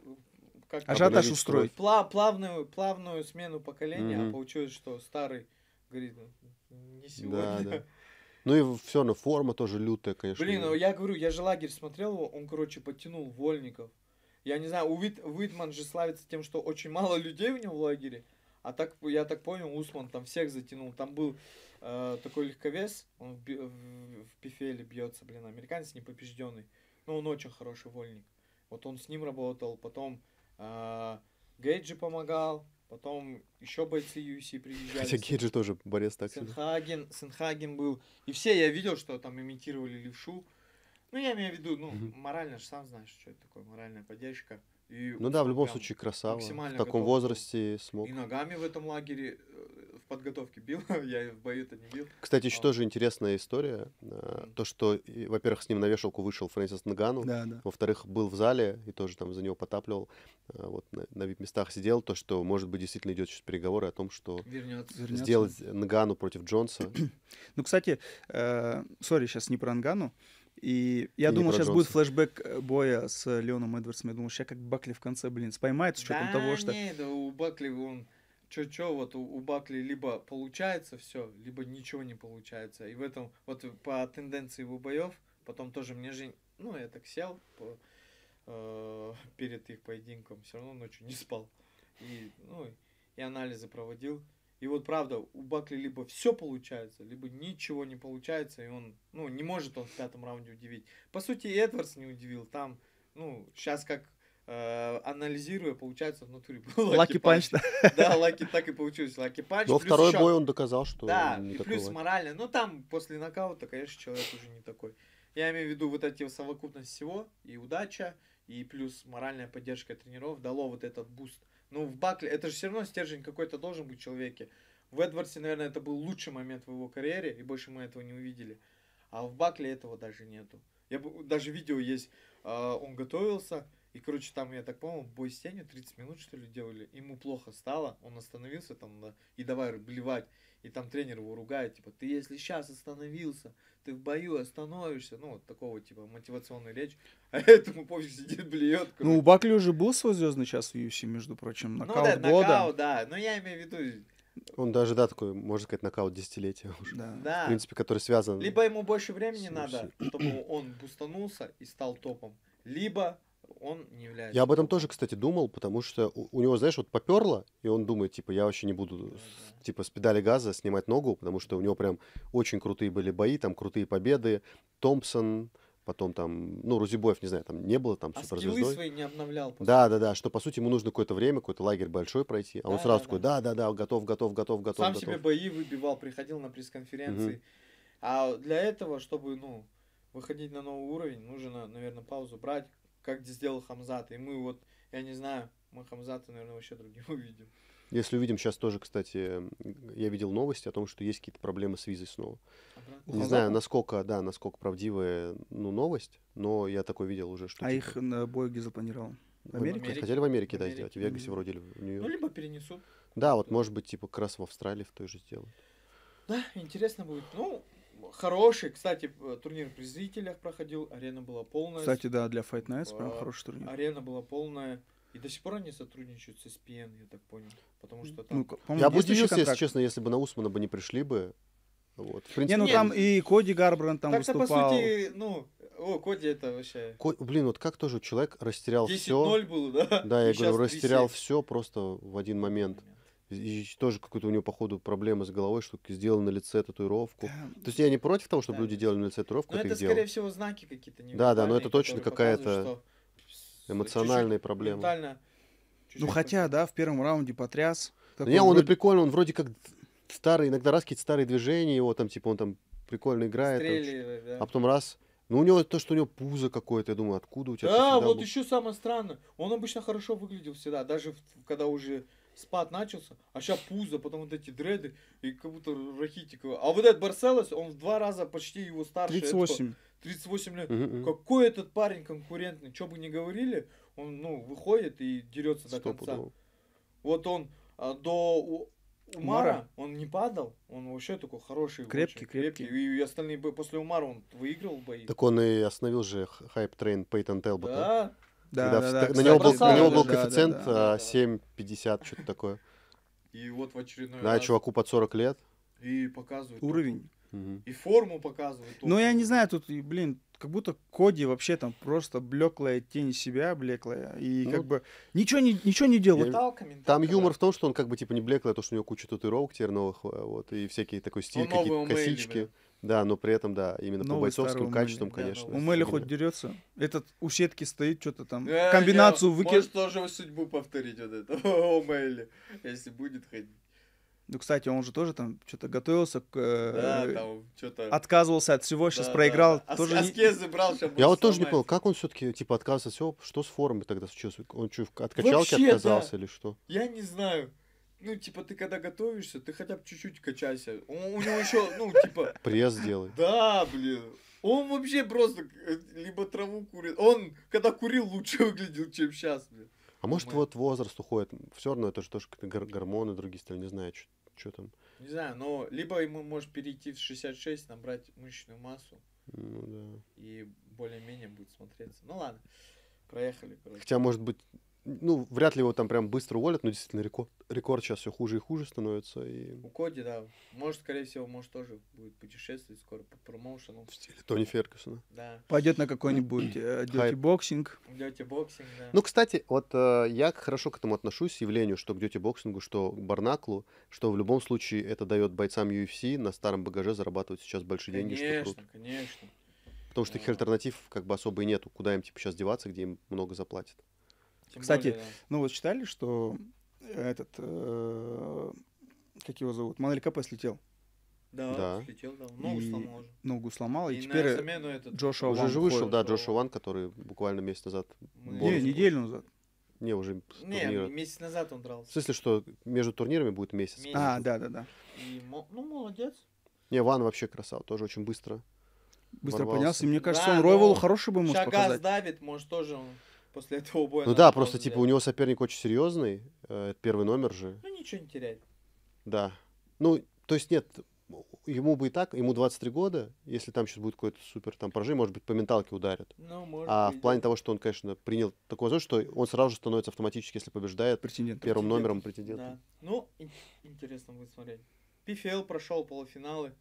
как-то Ажиотаж обновить устроить. плавную смену поколения, Мгм. а получилось, что старый говорит, не сегодня. Да, да. Ну и все равно форма тоже лютая, конечно. Блин, ну я говорю, я же лагерь смотрел его, он, короче, подтянул вольников. Я не знаю, Уитман же славится тем, что очень мало людей у него в лагере. А так, я так понял, Усман там всех затянул. Там был такой легковес, он в PFL бьется, блин, американец непобежденный. Но он очень хороший вольник. Вот он с ним работал, потом Гейджи помогал, потом еще бойцы UFC приезжали. Хотя Гейджи тоже борец так себе. Сенхаген был. И все я видел, что там имитировали левшу. Ну, я имею в виду, ну, Мгм. морально же сам знаешь, что это такое, моральная поддержка. И Ну да, в любом прям случае красава. В максимально таком готов был. возрасте смог. И ногами в этом лагере в подготовке бил, я в бою-то не бил. Кстати, еще А. тоже интересная история. То, что, во-первых, с ним на вешалку вышел Фрэнсис Нгану. Да, да. Во-вторых, был в зале и тоже там за него потапливал. Вот на VIP-местах сидел. То, что, может быть, действительно идет сейчас переговоры о том, что Вернется. Вернется. сделать Нгану против Джонса. Ну, кстати, сори, сейчас не про Ангану. И я И не думал, про сейчас будет Джонса. флешбэк боя с Леоном Эдвардсом. Я думал, сейчас как Бакли в конце, блин, споймает с учетом Да того, что... не, да у Бакли он... вот у Бакли либо получается все, либо ничего не получается. И в этом, вот по тенденции его боев, потом тоже мне же... Ну, я так сел перед их поединком, все равно ночью не спал. И, ну, и анализы проводил. И вот правда, у Бакли либо все получается, либо ничего не получается, и он, ну, не может он в пятом раунде удивить. По сути, и Эдвардс не удивил. Там, ну, сейчас как анализируя, получается в натуре был Лаки панч, да. Да, Лаки так и получилось. Лаки панч. Но плюс второй ещё- бой он доказал, что Да, не и такой плюс лак. морально. Ну, там после нокаута, конечно, человек уже не такой. Я имею в виду вот эти совокупность всего, и удача, и плюс моральная поддержка тренеров дало вот этот буст. Ну, в Бакли, это же все равно стержень какой-то должен быть в человеке. В Эдвардсе, наверное, это был лучший момент в его карьере, и больше мы этого не увидели. А в Бакли этого даже нету. Даже видео есть, он готовился, и, короче, там, я так понял, бой с тенью 30 минут, что ли, делали. Ему плохо стало, он остановился там, да, и давай блевать. И там тренер его ругает, типа, ты если сейчас остановился, ты в бою остановишься. Ну, вот такого, типа, мотивационная речь. А этому пофиг сидит, блюет. Ну, у Бакли уже был свой звездный час в UFC, между прочим, Ну, нокаут да, года. нокаут, да. Но я имею в виду, Он даже, да, такой, можно сказать, нокаут десятилетия уже. Да. да. В принципе, который связан... Либо ему больше времени с надо, чтобы он бустанулся и стал топом, либо он не является Я об этом топом. тоже, кстати, думал, потому что у него, знаешь, вот поперло, и он думает, типа, я вообще не буду, Да, да. типа, с педали газа снимать ногу, потому что у него прям очень крутые были бои, там крутые победы. Томпсон, потом там, ну, Рузибоев, не знаю, там не было, там, А скиллы суперзвездой. свои не обновлял. по Да, что, по сути, ему нужно какое-то время, какой-то лагерь большой пройти, а он Да, сразу да, такой, да. да, готов. Сам себе бои выбивал, приходил на пресс-конференции. А для этого, чтобы, ну, выходить на новый уровень, нужно, наверное, паузу брать, как сделал Хамзат. И мы вот, я не знаю, мы Хамзата, наверное, вообще другим увидим. Если увидим сейчас тоже, кстати, я видел новости о том, что есть какие-то проблемы с визой снова. Обратно. У Не Хамзата? знаю, насколько правдивая, ну, новость, но я такой видел уже, что... А типа, их на бой где запланировал? В в Америке? Америке. Хотели в Америке, В да, Америке. сделать, в Вегасе Мгм. вроде или в Ну, Нью-Йорке. либо перенесут. Да, вот может быть, типа, как раз в Австралии в той же сделают. Да, интересно будет. Ну, хороший, кстати, турнир при зрителях проходил, арена была полная. Кстати, да, для Fight Nights прям А, хороший турнир. Арена была полная. И до сих пор они сотрудничают с ESPN, я так понял. Потому что там... Ну, по-моему, Я бы действующий удивился, если контракт. честно, если бы на Усмана бы не пришли бы. Вот. В принципе, Не, ну Нет, там и Коди Гарбранд там Так-то, по выступал. сути, ну, О, Коди это вообще... Блин, вот как тоже человек растерял 10-0 все. было, да? Да, я И говорю, щас растерял 3-7. все просто в один момент. И тоже какой-то у него, походу, проблемы с головой, что сделал на лице татуировку. Да. То есть я не против того, чтобы Да, люди да. делали на лице татуировку, Ну, это это, их дело. скорее всего, знаки какие-то Да, да, но это невербальные, точно которые какая-то показывают, что эмоциональная чуть-чуть проблема. ментально Ну, чуть-чуть хотя, да, в первом раунде потряс. Ну, Такой не, он и вроде- прикольный, он вроде как старый, иногда раз какие-то старые движения его, там, типа, он там прикольно играет, там, стреливает, да. а потом раз. Ну, у него то, что у него пузо какое-то, я думаю, откуда у тебя это Да, всегда вот было? еще самое странное. Он обычно хорошо выглядел всегда, даже когда уже спад начался, а сейчас пузо, потом вот эти дреды, и как будто рахитиковый. А вот этот Барселос, он в 2 раза почти его старше. 38. 38 лет. Мгм, мгм. Какой этот парень конкурентный, что бы ни говорили, он, ну, выходит и дерется до конца. Стопудово. Вот он до Умара, Умара? он не падал, он вообще такой хороший, Крепкий, очень крепкий. И остальные после Умара он выигрывал бои. Так он и остановил же хайп-трейн Пейтон Телбота. Да, Да, Когда да, да. на кстати, него был, бросал на него же, был да, да, коэффициент да. да. 7,50, что-то такое. и вот в очередной Да, раз чуваку под 40 лет. и показывает Уровень. Мгм. и форму показывает. Ну, я топовую. не знаю, тут, блин, как будто Коди вообще там просто блеклая тень себя, блеклая. И Ну, как бы ничего не делал. Вот Менталка, менталка, Там да. юмор в том, что он как бы типа не блеклый, а то, что у него куча татуировок теперь новых, вот, и всякие такой стиль, Он новый какие-то Омейли, косички. блин. Да, но при этом, да, именно по Новый старый бойцовским Омейли. качествам, Да, конечно. новый У Мэли именно. хоть дерется. Этот у сетки стоит, что-то там. Не, Комбинацию не, выкинет. Может тоже судьбу повторить вот это. О, Мэйли. Если будет ходить. Ну, кстати, он же тоже там что-то готовился, Да, там что-то... отказывался от всего, сейчас проиграл. Тоже не- Аскезы брал, сейчас Я вот тоже не понял, как он все-таки типа отказывался от всего, что с формой тогда случилось? Он что, от качалки Вообще, отказался да. или что? Я не знаю. Ну, типа, ты когда готовишься, ты хотя бы чуть-чуть качайся. У него еще, ну, типа... Пресс делай. Да, блин. Он вообще просто либо траву курит. Он, когда курил, лучше выглядел, чем сейчас, блин. А может Нормально. вот возраст уходит? Все равно это же тоже какие-то гормоны другие стали, не знаю, что там. Не знаю, но либо ему может перейти в 66, набрать мышечную массу, Ну да. и более-менее будет смотреться. Ну ладно, проехали, короче. Хотя, может быть, ну, вряд ли его там прям быстро уволят, но действительно рекорд сейчас все хуже и хуже становится. И У Коди, да, может, скорее всего, может тоже будет путешествовать скоро по промоушену. в стиле Тони Фергюсона. Да, Пойдет на какой-нибудь dirty Хайп. боксинг. идете боксинг, да. Ну, кстати, вот я хорошо к этому отношусь, явлению, что к дьюти-боксингу, что к барнаклу, что в любом случае это дает бойцам UFC на старом багаже зарабатывать сейчас большие деньги, что круто. Конечно, конечно. Потому что их альтернатив как бы особо и нету. Куда им типа сейчас деваться, где им много заплатят. Тем Кстати, более, да. Ну вот читали, что этот, как его зовут, Манель КП слетел, Да, Да. слетел, да. Ногу И- сломал уже. ногу сломал, и И теперь на замену этот... Джошуа Уже Ван же вышел, входит. да, Джошуа Джошуа Ван, который буквально месяц назад Мы- бонус Не, был. неделю назад. Не, уже с Не, турнира. месяц назад он В дрался. смысле, что между турнирами будет месяц. Месяц. А, да. И, ну, молодец. Не, Ван вообще красава, тоже очень быстро. Быстро Ворвался. поднялся. И мне кажется, Да, он Ройволу но хороший бы может Шагас показать. давит, может, тоже он после этого боя... Ну надо да, паузу просто типа у взять. него соперник очень серьезный, первый номер же, Ну, ничего не терять. да. Ну, то есть нет, ему бы и так, ему 23 года, если там сейчас будет какой-то супер там поражение, может быть, по менталке ударят. Ну, может А быть, в плане да. того, что он, конечно, принял такой возраст, что он сразу же становится автоматически, если побеждает, Претендент. первым Претендент. номером претендентом. Да. Ну, интересно будет смотреть. PFL прошел полуфиналы.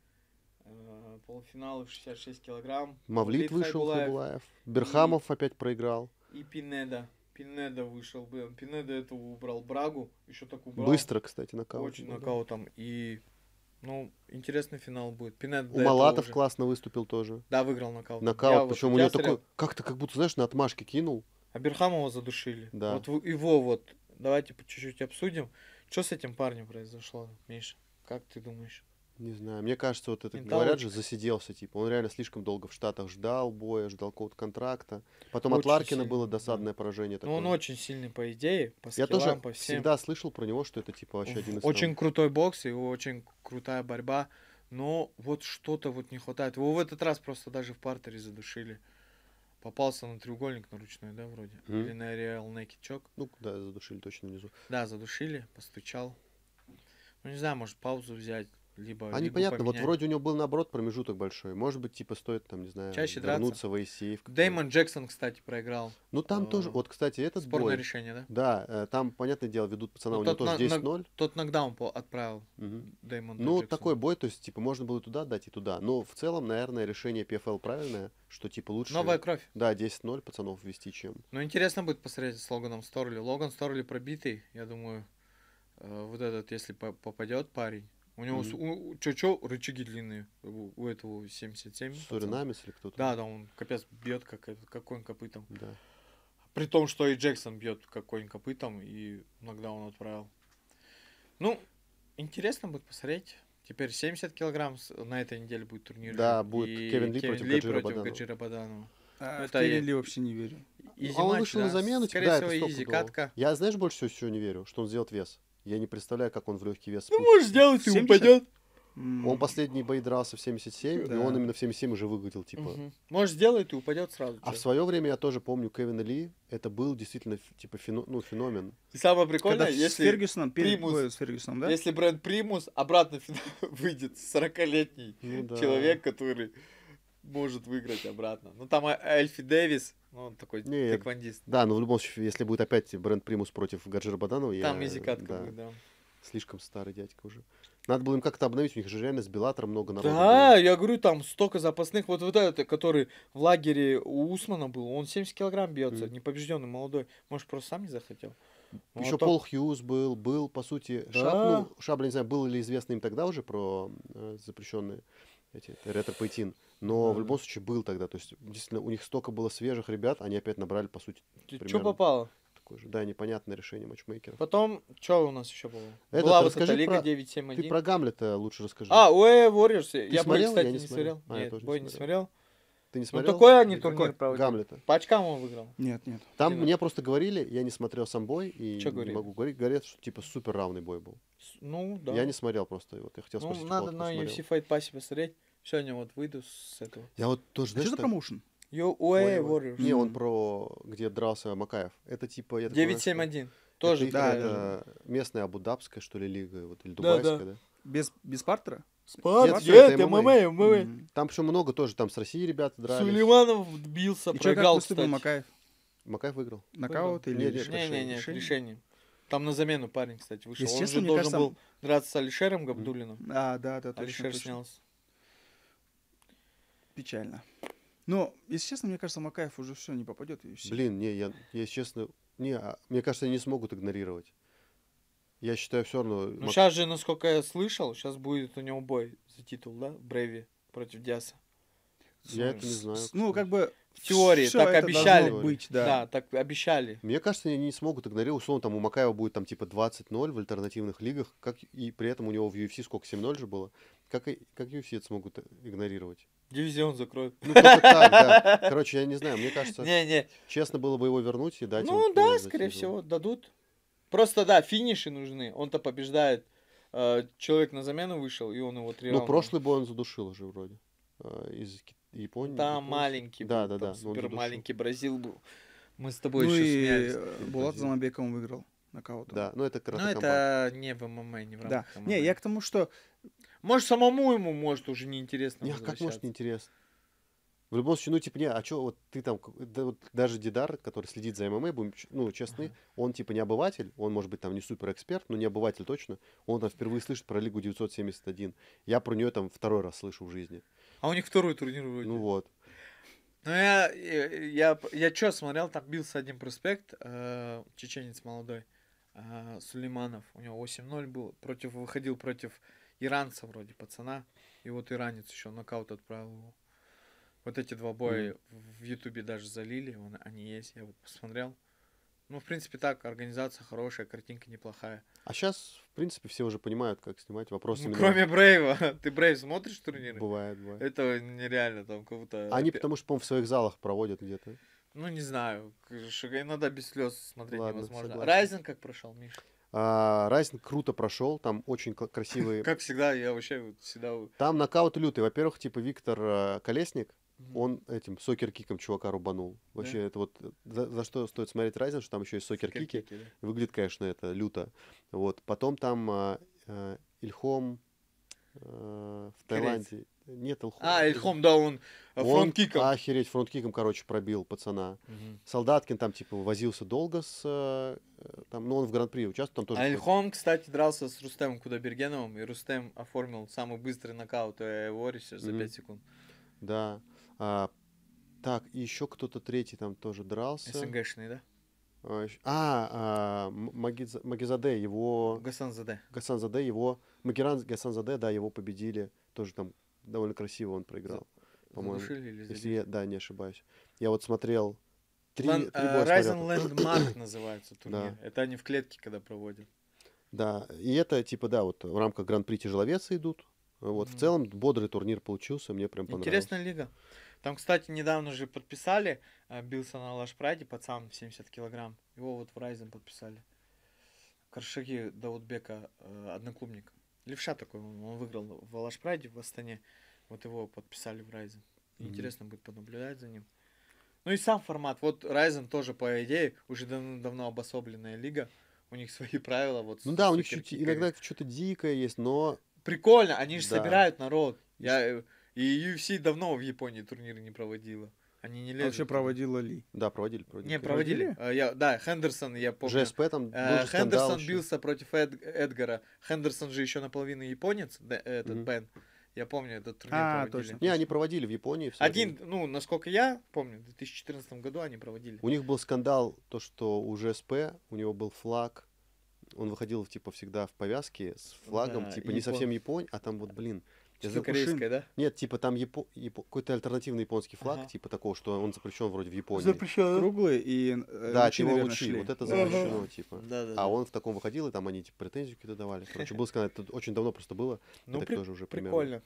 Полуфиналы в 66 килограмм. Мавлид вышел, Хайбулаев Хайбулаев. Берхамов опять проиграл. И Пинеда. Пинеда вышел, блин. Пинеда этого убрал Брагу. Еще так убрал. Быстро, кстати, нокаут. Очень был, да. нокаутом. И, ну, интересный финал будет. Пинеда до У этого Малатов уже- классно выступил тоже. Да, выиграл нокаут. Нокаут, причем у него такой, как-то как будто, знаешь, на отмашке кинул. А Берхамова задушили. Да. Вот его вот, давайте по чуть-чуть обсудим. Что с этим парнем произошло, Миша? Как ты думаешь? Не знаю, мне кажется, вот это, Менталочка. говорят же, засиделся, типа, он реально слишком долго в Штатах ждал боя, ждал какого-то контракта. Потом от Очень Ларкина сильно, было да. досадное поражение Ну, он такое. очень сильный по идее, по Я скиллам, тоже по всем. всегда слышал про него, что это, типа, вообще один из Очень крутой бокс, и очень крутая борьба. Но вот что-то вот не хватает. Его в этот раз просто даже в партере задушили. Попался на треугольник на ручной, да, вроде? Мгм. Или на реал некий чок. Ну, да, задушили точно внизу. Да, задушили, постучал. Ну, не знаю, может, паузу взять. либо А лигу непонятно, вот поменять. вроде у него был наоборот промежуток большой. Может быть, типа стоит там, не знаю, Чаще вернуться в ACA. Дэймон Джексон, кстати, проиграл. Ну там тоже, э, вот, кстати, этот Спорное бой, решение, да? да, там, понятное дело, ведут пацана, Ну, у него тот тоже 10-0. Тот нокдаун отправил Мгм. Дэймон Ну, Джексона. такой бой, то есть, типа, можно было и туда дать, и туда. Но в целом, наверное, решение PFL правильное, что, типа, лучше, Новая кровь. да, 10-0 пацанов ввести, чем... Ну, интересно будет посмотреть с Логаном Сторли. Логан Сторли пробитый, я думаю, вот этот, если попадет парень. У него чё рычаги длинные, у этого 77. пацана. Суринамец или кто-то? Да, он капец бьет как конь копытом. Да. При том, что и Джексон бьет как конь копытом, и иногда он отправил. Ну, интересно будет посмотреть. Теперь 70 килограмм на этой неделе будет турнир. Да, же. будет И Кевин Ли против Гаджира Баданова. Гаджира Баданова. В Это Кевин и- Ли вообще не верю. Изи А он матч, вышел да. на замену, Скорее да, всего, это изи стопудово. катка. Я, знаешь, больше всего не верю, что он сделает вес. Я не представляю, как он в легкий вес Ну, спустится. можешь сделать, и 70? упадет. Он последний бой дрался в 77, и Да. он именно в 77 уже выглядел, типа... Может, сделает и упадет сразу. А чё. в свое время я тоже помню Кевина Ли, это был действительно, типа, феномен. И самое Когда прикольное, с если, Фергюсоном, перед Примус- боем с Фергюсоном, да? если бренд Примус обратно выйдет 40-летний Ну да. человек, который может выиграть обратно. Ну, там Эльфи Дэвис, ну, он такой Не, тэквондист. Да, но в любом случае, если будет опять бренд Примус против Гаджира Баданова, Там я... изи катка да, будет, да. слишком старый дядька уже. Надо было им как-то обновить, у них же реально с Беллатором много народу Да, было. я говорю, там столько запасных. Вот этот, который в лагере у Усмана был, он 70 килограмм бьется, непобежденный, молодой. Может, просто сам не захотел. Ну, Еще а так- Пол Хьюз был, по сути, Да. Шабля, не знаю, было ли известно им тогда уже про запрещенные эти ретро-пейтин, но в любом случае был тогда, то есть действительно у них столько было свежих ребят, они опять набрали, по сути, Что примерно попало? такое же, да, непонятное решение матчмейкеров. Потом, что у нас еще было? Это, Была ты вот эта расскажи Лига про- 971. Ты про Гамлета лучше расскажи. А, Уэ Warriors. Я бой, смотрел? кстати, Я не не смотрел. смотрел. А, я Нет, тоже не бой не смотрел. смотрел. Ты не Ну, смотрел? такой они Какой? турнир проводят. Гамлета. По очкам он выиграл. Нет, нет. Там Кина. мне просто говорили, я не смотрел сам бой, и Чё не говорили? могу говорить, говорят, что типа супер равный бой был. Ну, да. Я не смотрел просто, вот я хотел Ну, спросить, у надо кого-то на посмотрел. UFC Fight Pass посмотреть. Сегодня вот выйду с этого. Я вот тоже, А знаешь, что за так- промоушен? Уэ Ой, Warriors. Не, он про, где дрался Макаев. Это типа, я так понимаю, что 971. Тоже. это их, да, это местная абудабская, что ли, лига, вот, или Да, дубайская, да? Без партера? Спарт, Нет, нет, это ММА, М. Там причем много тоже, там с России ребята дрались. Сулейманов бился, И что, как проиграл, выступил кстати. Макаев? Макаев выиграл. Нокаут или Нет, решение? нет, Не-не-не, Решение? решение. Там на замену парень, кстати, вышел. Если Он честно, же мне должен кажется, был драться с Алишером Габдулиным. Да, точно, Алишер точно. снялся. Печально. Но, если честно, мне кажется, Макаев уже все не попадет в UFC. Блин, не, я, если честно, мне кажется, они не смогут игнорировать. Я считаю, все равно... Ну, сейчас же, насколько я слышал, сейчас будет у него бой за титул, да? Брейви против Диаса. Я это не знаю. Ну, как бы... В теории, всё так это обещали. должно быть, да. Да, так обещали. Мне кажется, они не смогут игнорировать. Условно, там у Макаева будет там типа 20-0 в альтернативных лигах, как и при этом у него в UFC сколько, 7-0 же было. Как UFC это смогут игнорировать? Дивизион закроют. Ну, только так, да. Короче, я не знаю, мне кажется, Не-не. честно было бы его вернуть и дать Ну ему да, полный скорее титул. всего, дадут. Просто, да, финиши нужны. Он-то побеждает. Человек на замену вышел, и он его 3 Ну, раунда. прошлый бой он задушил уже вроде. Из Японии. Там японца. маленький Да, был, да, там да. но он супер задушил. маленький Бразил был. Мы с тобой Ну еще и смеялись. Булат Бразил. Замабеком выиграл нокаутом. Да, ну это Ну, карате это не в ММА, не в Да. рамках ММА. Не, я к тому, что... Может, самому ему, может, уже неинтересно Не, а как может возвращаться. неинтересно? В любом случае, ну, типа, не, а что, вот ты там, да, вот даже Дидар, который следит за ММА, будем, ну, честны, он, типа, не обыватель, он, может быть, там, не супер эксперт, но не обыватель точно, он там впервые слышит про Лигу 971. Я про нее там второй раз слышу в жизни. А у них второй турнир вроде. Ну, вот. Ну, я что смотрел, там бился один проспект, чеченец молодой, Сулейманов, у него 8-0 был, выходил против иранца вроде, пацана, и вот иранец еще нокаут отправил его. Вот эти два боя в Ютубе даже залили, они есть, я вот посмотрел. Ну, в принципе, так, организация хорошая, картинка неплохая. А сейчас, в принципе, все уже понимают, как снимать. Вопрос Ну, именно кроме Брейва. Ты Брейв смотришь турниры? бывает. Это нереально, там как-то... Они, потому что, по-моему, в своих залах проводят где-то. Ну, не знаю, иногда без слез смотреть Ладно, невозможно. согласен. Райзен как прошел, Миш? Райзен круто прошел, там очень красивые... Как всегда, я вообще вот всегда... Там нокаут лютый. Во-первых, типа, Виктор Колесник, он этим сокер-киком чувака рубанул. Вообще, это вот за что стоит смотреть Райзен, что там еще есть сокер-кики. Кики, да. Выглядит, конечно, это люто. Вот. Потом там Ильхом в Таиланде. Нет, Илхом. Ильхом, да, он Он, фронт-киком. охереть, фронт-киком, короче, пробил пацана. Мгм. Солдаткин там, типа, возился долго с... там, ну, он в Гран-при участвовал, там тоже... Ильхом, кстати, дрался с Рустемом Кудайбергеновым, и Рустем оформил самый быстрый нокаут Вориса за Мгм. 5 секунд. Да. Так, и еще кто-то третий там тоже дрался. СНГшный, да? Магизаде, его... Гасан Заде. Гасанзаде, его... Магеран Гасанзаде, да, его победили. Тоже там довольно красиво он проиграл, по-моему. Задушили или Если забили? я, да, не ошибаюсь. Я вот смотрел... Три боя Ryzen смотрел. Landmark называется турнир. Да. Это они в клетке, когда проводят. Да, и это, типа, да, вот в рамках Гран-при тяжеловесы идут. Вот, в Мгм. целом, бодрый турнир получился, мне прям понравился. Интересная лига. Там, кстати, недавно же подписали, бился на Лашпраде, пацан в 70 килограмм. Его вот в Ryzen подписали. Каршаги Даудбека, одноклубник. Левша такой, он выиграл в Лашпраде в Астане. Вот его подписали в Ryzen. Мгм. Интересно будет понаблюдать за ним. Ну и сам формат. Вот Ryzen тоже, по идее, уже давно обособленная лига. У них свои правила. Вот Ну с да, у них суперкиками. иногда что-то дикое есть, но... Прикольно, они же Да. собирают народ. И UFC давно в Японии турниры не проводила. Они не А лезут. вообще туда. проводила ли? Да, проводили. Не, проводили. Да, Хендерсон, я помню. ЖСП там был же скандал Хендерсон еще. бился против Эдгара. Хендерсон же еще наполовину японец, этот Мгм. Бен. Я помню, этот турнир А, проводили. точно. Не, они проводили в Японии. в свое Один, время. ну, насколько я помню, в 2014 году они проводили. У них был скандал, то, что у ЖСП, у него был флаг, он выходил, типа, всегда в повязке с флагом, Да, типа, не совсем Японь, а там вот, блин. я забыл- Корейская, да? Нет, типа, там какой-то альтернативный японский флаг, Ага. типа, такого, что он запрещен вроде в Японии. Круглые и Да, лучи, типа, наверное, лучи, шли. вот это Ага. запрещено, типа. Да, да. А он в таком выходил, и там они, типа, претензию какие-то давали. Короче, был скандал, это очень давно просто было. Ну, так тоже уже примерно прикольно.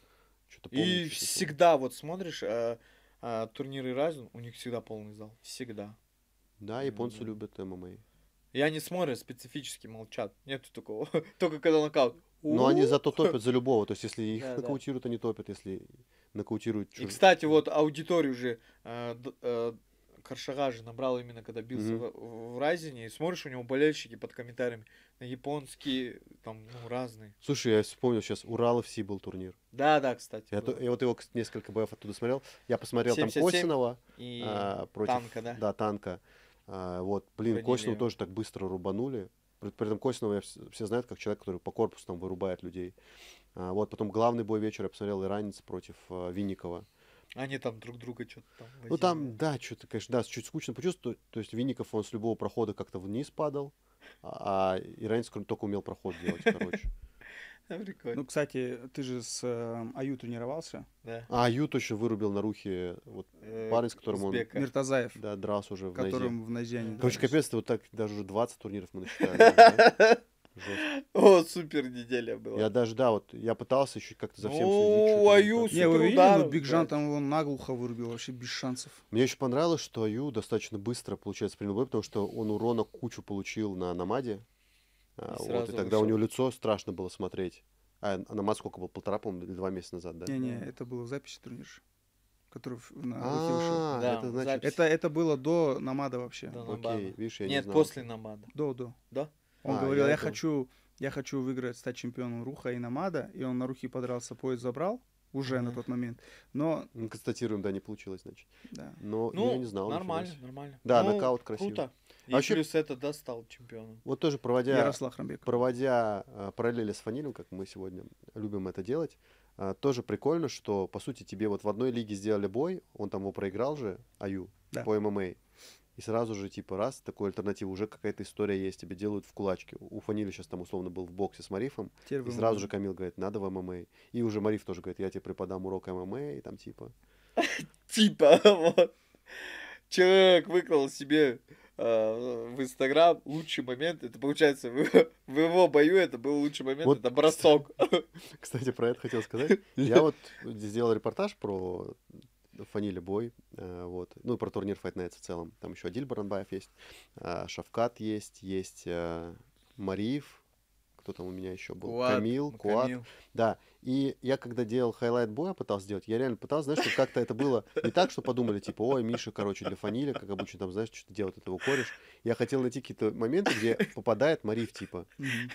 что-то помню, И чуть-чуть помню. всегда, вот смотришь, турниры Ryzen, у них всегда полный зал. Всегда. Да, японцы Да. любят ММА. И они смотрят, специфически молчат. Нету такого. Только когда нокаут. Но они зато топят за любого. То есть, если их Да, да. нокаутируют, они топят. Если нокаутируют И, кстати, вот аудиторию же Каршага же набрал именно когда бился Мгм. в Райзене. И смотришь, у него болельщики под комментариями на японские, там, ну, разные. Слушай, я вспомнил сейчас, Урал ФС был турнир. Да, да, кстати. Я, было. я вот его несколько боев оттуда смотрел. Я посмотрел 77 там Косинова И против танка, да? Да, танка. Вот, блин, Ранили Косинова его. тоже так быстро рубанули. При этом Косинова все знают как человек, который по корпусу там вырубает людей. Вот, потом главный бой вечера я посмотрел Иранец против Винникова. Они там друг друга что-то там Ну возили. там, да, что-то, конечно, да, чуть скучно почувствовал. То есть Винников, он с любого прохода как-то вниз падал, а Иранец только умел проход делать, короче. Прикольно. Ну, кстати, ты же с Аю тренировался. Да. А Аю точно вырубил на рухе вот парень, с которым он Узбека. Миртазаев, да, дрался уже в Найзе. которым в Найзе они Короче, дрались. капец, ты вот так даже уже 20 турниров мы насчитали. Да? Жестко. О, супер неделя была. Я даже, да, вот я пытался еще как-то за всем Ну, следить. что-то Аю никак. Не, вы видели, суперударов, вот Бигжан блядь. там его наглухо вырубил, вообще без шансов. Мне еще понравилось, что Аю достаточно быстро, получается, принял бой, потому что он урона кучу получил на Намаде. Вот, сразу и тогда у вышел. него лицо страшно было смотреть. А Намад сколько был? 1,5, по-моему, или 2 месяца назад, да? Не-не, Да. это было в записи турнира, который на Рухе вышел. А, Да, это значит... запись. Это было до Намада вообще. Да. Окей, Намада. видишь, я не Нет, знал. после Намада. До. Да? Он А, говорил, я я хочу выиграть, стать чемпионом Руха и Намада. И он на Рухе подрался, пояс забрал уже на Мгм. тот момент. Но, Мы констатируем, да, не получилось, значит. да. Но Ну, я не знал. нормально, нифига себе. нормально. Да, Ну, нокаут красивый. Круто. И Вообще- плюс это, да, стал чемпионом. Вот тоже проводя Ярослав Рамбек. параллели с Фанилем, как мы сегодня любим это делать, тоже прикольно, что, по сути, тебе вот в одной лиге сделали бой, он там его проиграл же, Аю, Да. по ММА, и сразу же, типа, раз, такой альтернативу, уже какая-то история есть, тебе делают в кулачке. У Фаниля сейчас там условно был в боксе с Марифом, Теперь и вы сразу можете. же Камил говорит, надо в ММА. И уже Мариф тоже говорит, я тебе преподам урок ММА, и там типа... Типа, вот. Человек выкрал себе в Инстаграм лучший момент. Это получается, в его бою это был лучший момент. Вот. Это бросок. Кстати, про это хотел сказать. Я вот сделал репортаж про Фаниля бой, вот, ну и про турнир Fight Nights в целом. Там еще Адиль Баранбаев есть, Шавкат есть Мариев, кто там у меня еще был? Куат, Камил, Куат. Камил. Да, и я когда делал хайлайт боя, пытался сделать, я реально пытался, знаешь, чтобы как-то это было не так, что подумали, типа, ой, Миша, короче, для фанили, как обычно там, знаешь, что-то делает этого кореш. Я хотел найти какие-то моменты, где попадает Мариф, типа,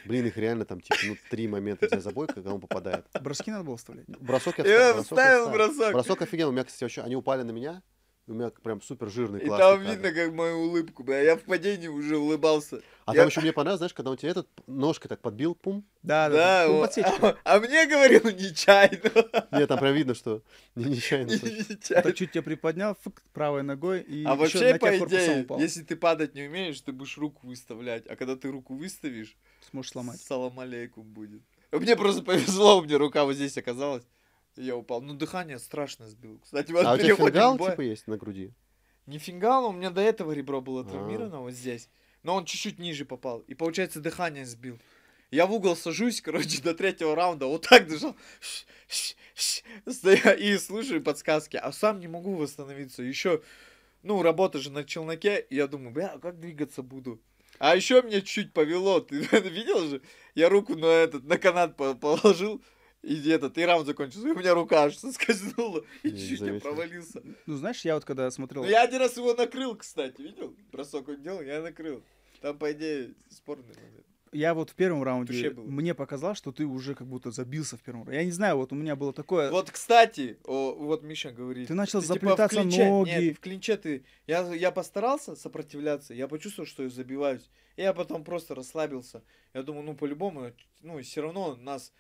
блин, их реально там, типа, ну, 3 момента за забой, когда он попадает. Броски надо было вставлять. Бросок я Я вставил, вставил бросок. Бросок офигенный, у меня, кстати, вообще, они упали на меня, и у меня прям супер жирный, И классный там кадр. видно, как мою улыбку, бля. Я в падении уже улыбался. А Я- там еще мне понравилось, знаешь, когда он тебе этот ножкой так подбил, пум. Да, Да, Ну, вот. подсечка. А мне говорил нечаянно. Нет, там прям видно, что не нечаянно. Нечаянно. Так чуть тебя приподнял, фык, правой ногой, и А ещё вообще, на тебя по корпусом идее, упал. если ты падать не умеешь, ты будешь руку выставлять. А когда ты руку выставишь, Сможешь сломать. салам алейкум будет. Мне просто повезло, у меня рука вот здесь оказалась. И я упал. Ну, дыхание страшно сбило. Кстати, вот А у тебя переходим фингал, к бою. типа, есть на груди? Не фингал, у меня до этого ребро было А. травмировано вот здесь. Но он чуть-чуть ниже попал. И, получается, дыхание сбил. Я в угол сажусь, короче, до 3-го раунда, вот так дышал. Стою и слушаю подсказки. А сам не могу восстановиться. Еще, ну, работа же на челноке. И я думаю, бля, как двигаться буду? А еще меня чуть повело. Ты видел же? Я руку на канат положил. И раунд закончился. И у меня рука аж соскользнула. И Не чуть я заметил. провалился. Ну, знаешь, я вот когда смотрел... Ну, я один раз его накрыл, кстати, видел? Бросок он делал, я накрыл. Там, по идее, спорный момент. Я вот в первом Туше раунде, было. мне показалось, что ты уже как будто забился в первом раунде. Я не знаю, вот у меня было такое... Вот, кстати, вот Миша говорит. Ты начал типа, заплетаться в клинче- ноги. Нет, в клинче ты... Я постарался сопротивляться, я почувствовал, что я забиваюсь. И я потом просто расслабился. Я думаю, ну, по-любому, ну, все равно нас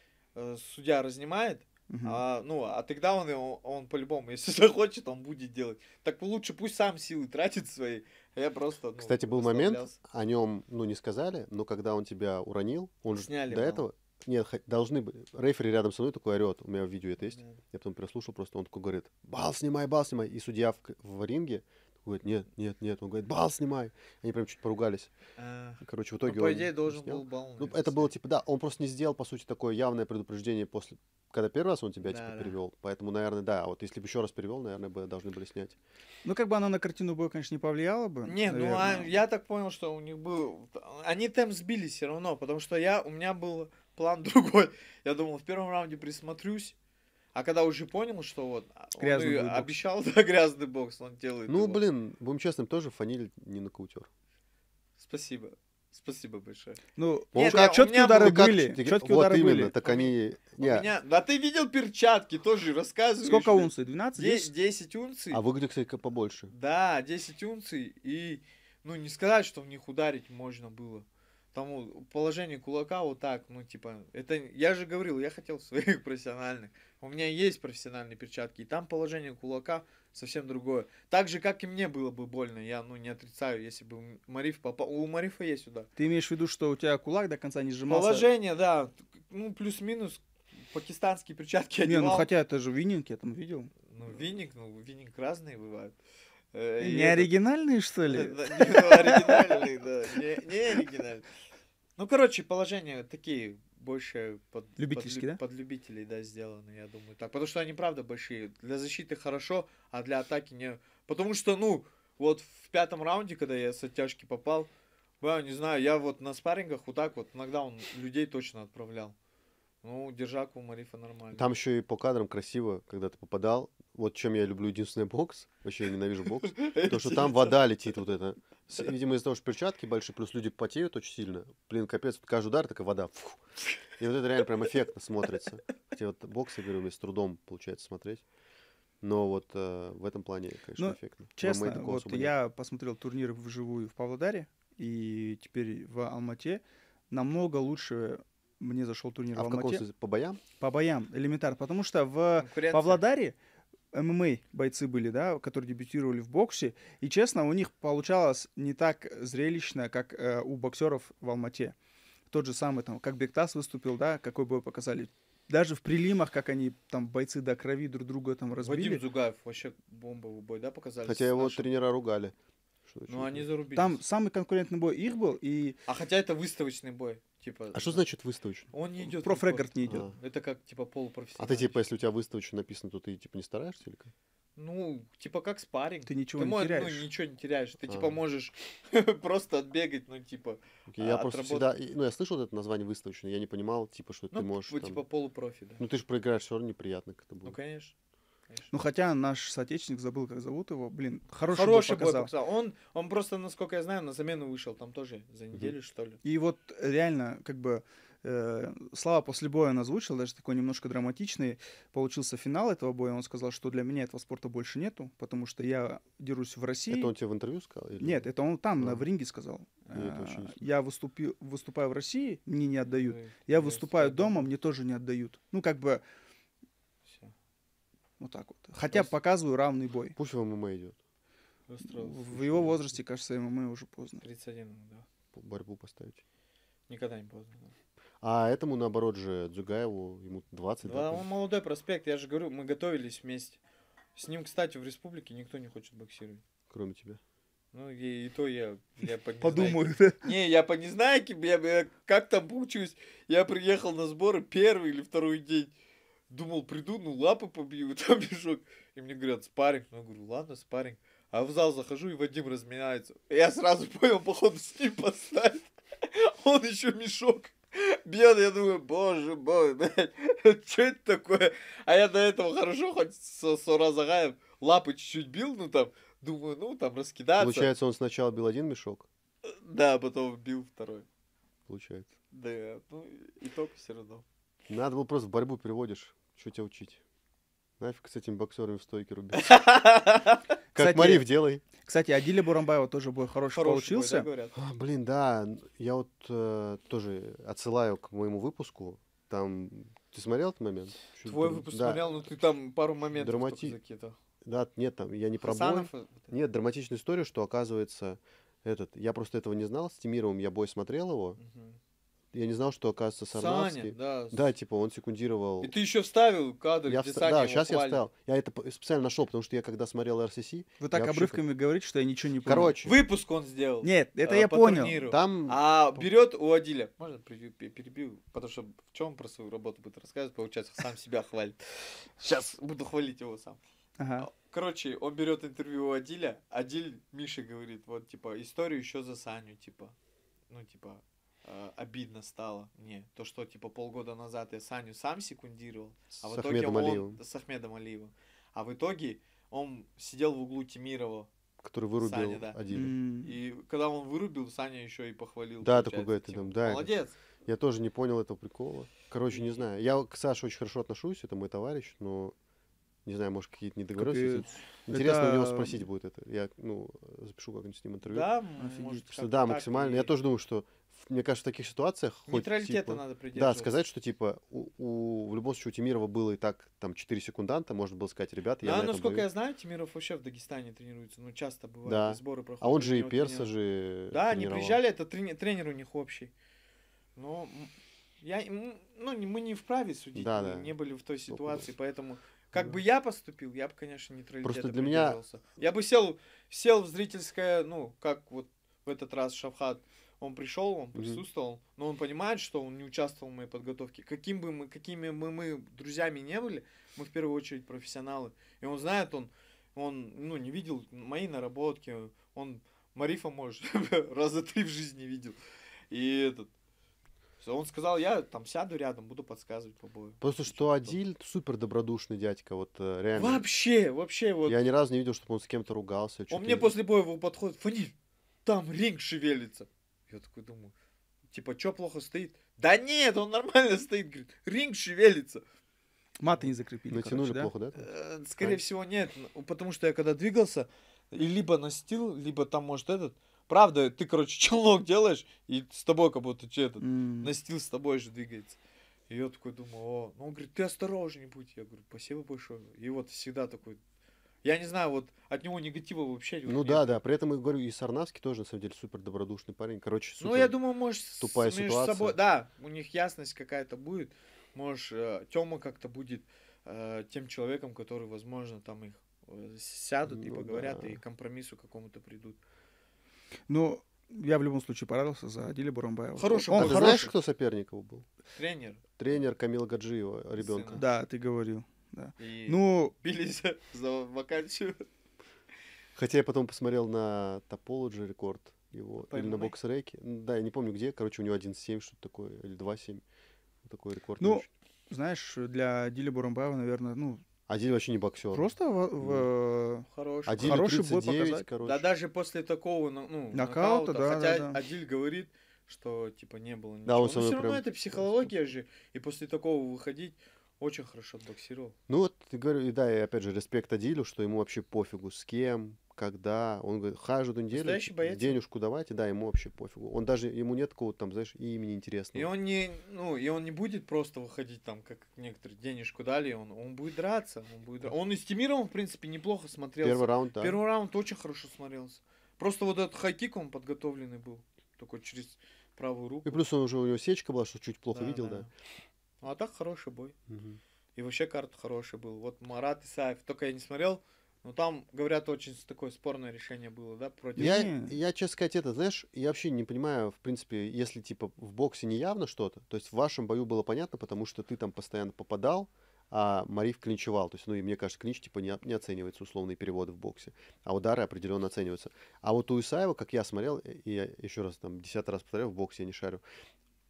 судья разнимает. Мгм. А тогда он по-любому, если захочет, он будет делать. Так лучше пусть сам силы тратит свои. А я просто, ну, Кстати, был момент, расслаблялся. о нем, ну, не сказали, но когда он тебя уронил, он же Сняли, до по-моему. этого... Нет, должны быть. Рефери рядом со мной такой орет. У меня в видео это есть. Да. Я потом переслушал, просто он такой говорит, бал снимай, бал снимай. И судья в ринге такой говорит, нет, нет, нет. Он говорит, бал снимай. Они прям чуть поругались. Короче, в Ну, итоге по он идее, должен снял. был балл. Ну, это было типа, да, он просто не сделал, по сути, такое явное предупреждение после, когда первый раз он тебя, Да, типа, да. перевел. Поэтому, наверное, да, вот если бы еще раз перевел, наверное, должны были снять. Ну, как бы оно на картину боя, конечно, не повлияло бы. Не, наверное. я так понял, что у них был... Они темп сбили все равно, потому что у меня был план другой. Я думал, в первом раунде присмотрюсь, а когда уже понял, что вот он Грязный и будет бокс. обещал, да, грязный бокс, он делает Ну, его. блин, будем честным, тоже фаниль не нокаутер. Спасибо. Спасибо большое. Ну, Нет, как у четкие меня удары Ты как- были. ты- Четкие вот удары именно, были. так У они... У Не, меня... Да ты видел перчатки, тоже рассказываешь. Сколько блин. унций? 12? 10, 10 унций. а выглядит, кстати, побольше. Да, 10 унций. И, ну, не сказать, что в них ударить можно было. Там положение кулака вот так, ну, типа, это, я же говорил, я хотел своих профессиональных. У меня есть профессиональные перчатки, и там положение кулака совсем другое. Так же, как и мне было бы больно, я, ну, не отрицаю, если бы Мариф попал. У Марифа есть удар. Ты имеешь в виду, что у тебя кулак до конца не сжимался? Положение, да, ну, плюс-минус, пакистанские перчатки Не, ну одевал. хотя это же вининг, я там видел. Ну, виник разные бывают. Не оригинальные, что ли? Да, не, ну, оригинальный, да. Не оригинальный. Ну, короче, положения такие, больше Любительские, да? под любителей, да, сделаны, я думаю. Так, потому что они, правда, большие. Для защиты хорошо, а для атаки не... Потому что, ну, вот в 5-м раунде, когда я с оттяжки попал, я не знаю, я вот на спаррингах вот так вот, иногда он людей точно отправлял. Ну, держак у Марифа нормально. Там еще и по кадрам красиво, когда ты попадал. Вот чем я люблю единственный бокс, вообще я ненавижу бокс, то что там вода летит вот это. Видимо, из-за того, что перчатки большие, плюс люди потеют очень сильно. Блин, капец, вот каждый удар такая вода. Фух. И вот это реально прям эффектно смотрится. Хотя вот бокс, я говорю, мне с трудом получается смотреть. Но вот в этом плане, конечно, Ну, эффектно. Честно, ММА такого вот особо нет. я посмотрел турниры вживую в Павлодаре, и теперь в Алмате намного лучше мне зашел турнир А в в каком Алмате. смысле? По боям? По боям, элементарно. Потому что в Конкуренция. Павлодаре ММА бойцы были, да, которые дебютировали в боксе. И, честно, у них получалось не так зрелищно, как у боксеров в Алмате. Тот же самый, там, как Бектас выступил, да, какой бой показали. Даже в прилимах, как они, там, бойцы до крови друг друга там разбили. Вадим Зугаев, вообще бомбовый бой, да, показали? Хотя с его нашим? тренера ругали. Ну, они зарубились. Там самый конкурентный бой их был, и А хотя это выставочный бой. Типа, А что значит выставочный? Он не идет. профрекорд не идет. А. Это как, типа, полупрофессиональный. А ты, типа, если у тебя выставочно написано, то ты, типа, не стараешься или как? Ну, типа как спарринг. Ты ничего не Ну, теряешь. ничего не теряешь. Ты, типа, А. можешь просто отбегать, ну, типа, Окей, я просто всегда, отработать. ну, я слышал это название выставочное, я не понимал, типа, что ты Ну, можешь там... типа полупрофи, да. Ну, ты же проиграешь, все равно неприятно как-то Ну, будет. конечно. Конечно. Ну, хотя наш соотечественник, забыл, как зовут его, блин, хороший, Хороший бой бой показал. показал. Он просто, насколько я знаю, на замену вышел там тоже за неделю, что ли. И вот реально, как бы, Слава после боя он озвучил, даже такой немножко драматичный. Получился финал этого боя. Он сказал, что для меня этого спорта больше нету, потому что я дерусь в России. Это он тебе в интервью сказал? Или... Нет, это он там, А. в ринге сказал. Мне это очень интересно. Я выступаю в России, мне не отдают. Ну, Я и выступаю стоит дома, мне тоже не отдают. Ну, как бы, Всё. вот так вот. Хотя Просто- показываю равный бой. Пусть в ММА идет, Расстроился. В его возрасте, кажется, ММА уже поздно. 31, да. борьбу поставить. Никогда не поздно. Да. А этому, наоборот же, Дзюгаеву, ему 20, Да, да? он молодой проспект, я же говорю, мы готовились вместе. С ним, кстати, в республике никто не хочет боксировать. Кроме тебя. Ну, и то я по незнайке. Подумаю, да? Не, я по незнайке, я как там получилось. Я приехал на сборы первый или второй день. Думал, приду, ну, лапы побью, там мешок. И мне говорят, спарринг. Ну, я говорю, ладно, спарринг. А в зал захожу, и Вадим разминается. Я сразу понял, походу, с ним поставить. Он еще мешок бьет. Я думаю, боже мой, блядь, что это такое? А я до этого хорошо, хоть Соразагаев лапы чуть-чуть бил, ну, там, думаю, ну, там, раскидаться. Получается, он сначала бил один мешок, Да, потом бил второй. получается. Да, ну, итог все равно. Надо было просто в борьбу переводишь. Что тебя учить? Нафиг с этими боксерами в стойке рубить. Как Кстати, Мариф делай. Кстати, Адиля Бурамбаева тоже бой хороший Хороший бой, получился. да, говорят. Блин, да, я вот тоже отсылаю к моему выпуску. Там, ты смотрел этот момент? Чуть Твой друг- выпуск да, смотрел, но ты там пару моментов Драмати- только закидал. Да, нет, там, я не про бой. Хасанов, Нет, драматичная история, что оказывается, я просто этого не знал, с Тимировым я бой смотрел его. Мгм. Я не знал, что, оказывается, Сарнавский. Саня, да. Да, типа, он секундировал. И ты еще вставил кадр, Я где вста- Саня Да, его сейчас я хвалит. вставил. Я это специально нашел, потому что я когда смотрел RCC, Вы так Я вообще обрывками говорите, что я ничего не понял. короче, Выпуск он сделал. Нет, это а, я по понял. турниру. там А берет у Адиля. Можно перебью? Потому что в чем он про свою работу будет рассказывать, получается, сам себя хвалит. Сейчас буду хвалить его сам. Ага. Короче, он берет интервью у Адиля. Адиль Мише говорит, вот, типа, историю еще за Саню, типа, ну, типа, обидно стало мне. То, что, типа, полгода назад я Саню сам секундировал, а в с итоге Ахмедом Алиевым, с Ахмедом Алиевым. А в итоге он сидел в углу Тимирова. который вырубил Саня, да. Адиля. И когда он вырубил, Саня еще и похвалил. Да, получается, такой говорит, Тиму. там, да, это- Молодец. Я тоже не понял этого прикола. Короче, не знаю. Я к Саше очень хорошо отношусь, это мой товарищ, но не знаю, может, какие-то недоговоренности. Капец. Интересно у него Это- спросить будет это. Я, запишу как-нибудь с ним интервью. Да, Офигеть. может, Что как-то да, так максимально. и- Я тоже думаю, что, мне кажется, в таких ситуациях хоть, Нейтралитета типа, надо да, придерживаться. сказать, что, типа, в любом случае у Тимирова было и так, там, 4 секунданта, можно было сказать, ребята, я Да, на этом насколько бою. я знаю, Тимиров вообще в Дагестане тренируется. Ну, часто бывает, Да. и сборы проходят. А он у же и него Перса тренер. же Да, они тренировал. приезжали, это тренер у них общий. Но мы не вправе судить, Да, мы да. не были в той Стопудово. ситуации, поэтому как Да. бы я поступил, я бы, конечно, нейтралитета Просто для меня- придерживался. Я бы сел в зрительское, ну, как вот в этот раз Шавхат, он пришел, он присутствовал, но он понимает, что он не участвовал в моей подготовке. Какими бы мы друзьями не были, мы в первую очередь профессионалы. И он знает, он ну, не видел мои наработки, он Марифа, может, раза 3 в жизни видел. И он сказал, я там сяду рядом, буду подсказывать по бою. Просто что Адиль супер добродушный дядька, вот реально. Вообще, вот. Я ни разу не видел, чтобы он с кем-то ругался. Он что-то мне после боя его подходит, Фаниль, там ринг шевелится. Я такой думаю, типа, что плохо стоит? Да нет, он нормально стоит, говорит, ринг шевелится. Маты не закрепили. Натянули короче, да? плохо, да? Скорее всего, нет, потому что я когда двигался, и либо настил, либо там, может, правда, ты, короче, челнок делаешь, и с тобой как будто настил с тобой же двигается. И я такой думаю, ну, он говорит, ты осторожней будь. Я говорю, спасибо большое. И вот всегда такой, я не знаю, вот от него негатива вообще вот Ну нет. да, да. При этом, я говорю, и Сарнавский тоже, на самом деле, супер добродушный парень. Короче, супер. Ну, я думаю, может, тупая между ситуация. собой, да, у них ясность какая-то будет. Может, Тёма как-то будет тем человеком, который, возможно, там их сядут и Ну поговорят, да. и к компромиссу какому-то придут. Ну, я в любом случае порадовался за Адиля Бурамбаева. Хороший Он бой. А ты хороший. знаешь, кто соперник его был? Тренер. Тренер Камила Гаджиева, ребенка. Сына. Да, ты говорил. да. И Ну, бились за вакансию. Хотя я потом посмотрел на Topology рекорд его, По или на MMA? бокс-реке. Да, я не помню где. Короче, у него 1.7 что-то такое, или 2.7. Такой рекорд. ну, знаешь, для Дили Бурамбаева, наверное, ну, Адиль вообще не боксер. просто Хороший. Адилю хороший бой 39, показать. короче. Да даже после такого Нокаута, нокаута, да, хотя да. Адиль говорит, что типа не было ничего. Да, он Но со мной все равно прям это психология же. И после такого выходить очень хорошо отбоксировал. Ну вот, я говорю, и да, и опять же, респект Адилю, что ему вообще пофигу с кем, когда. Он говорит, каждую неделю Настоящий боец. денежку давайте, да, ему вообще пофигу. Он даже, ему нет какого-то там, знаешь, имени интересного. И он не будет просто выходить там, как некоторые денежку дали, он будет драться. Он и с Тимировым, в принципе, неплохо смотрелся. Первый раунд, да. Первый раунд очень хорошо смотрелся. Просто вот этот хайкик, он подготовленный был. Такой через правую руку. И плюс он уже, у него сечка была, что чуть плохо видел, да. Ну, а так хороший бой. Мгм. И вообще карта хороший был. Вот Марат Исаев, только я не смотрел, но там, говорят, очень такое спорное решение было, да, против... Я, честно сказать, это, знаешь, я вообще не понимаю, в принципе, если, типа, в боксе не явно что-то, то есть в вашем бою было понятно, потому что ты там постоянно попадал, а Мариф клинчевал. То есть, ну, и мне кажется, клинч, типа, не оценивается условные переводы в боксе, а удары определенно оцениваются. А вот у Исаева, как я смотрел, и я еще раз, там, 10 раз повторяю, в боксе я не шарю,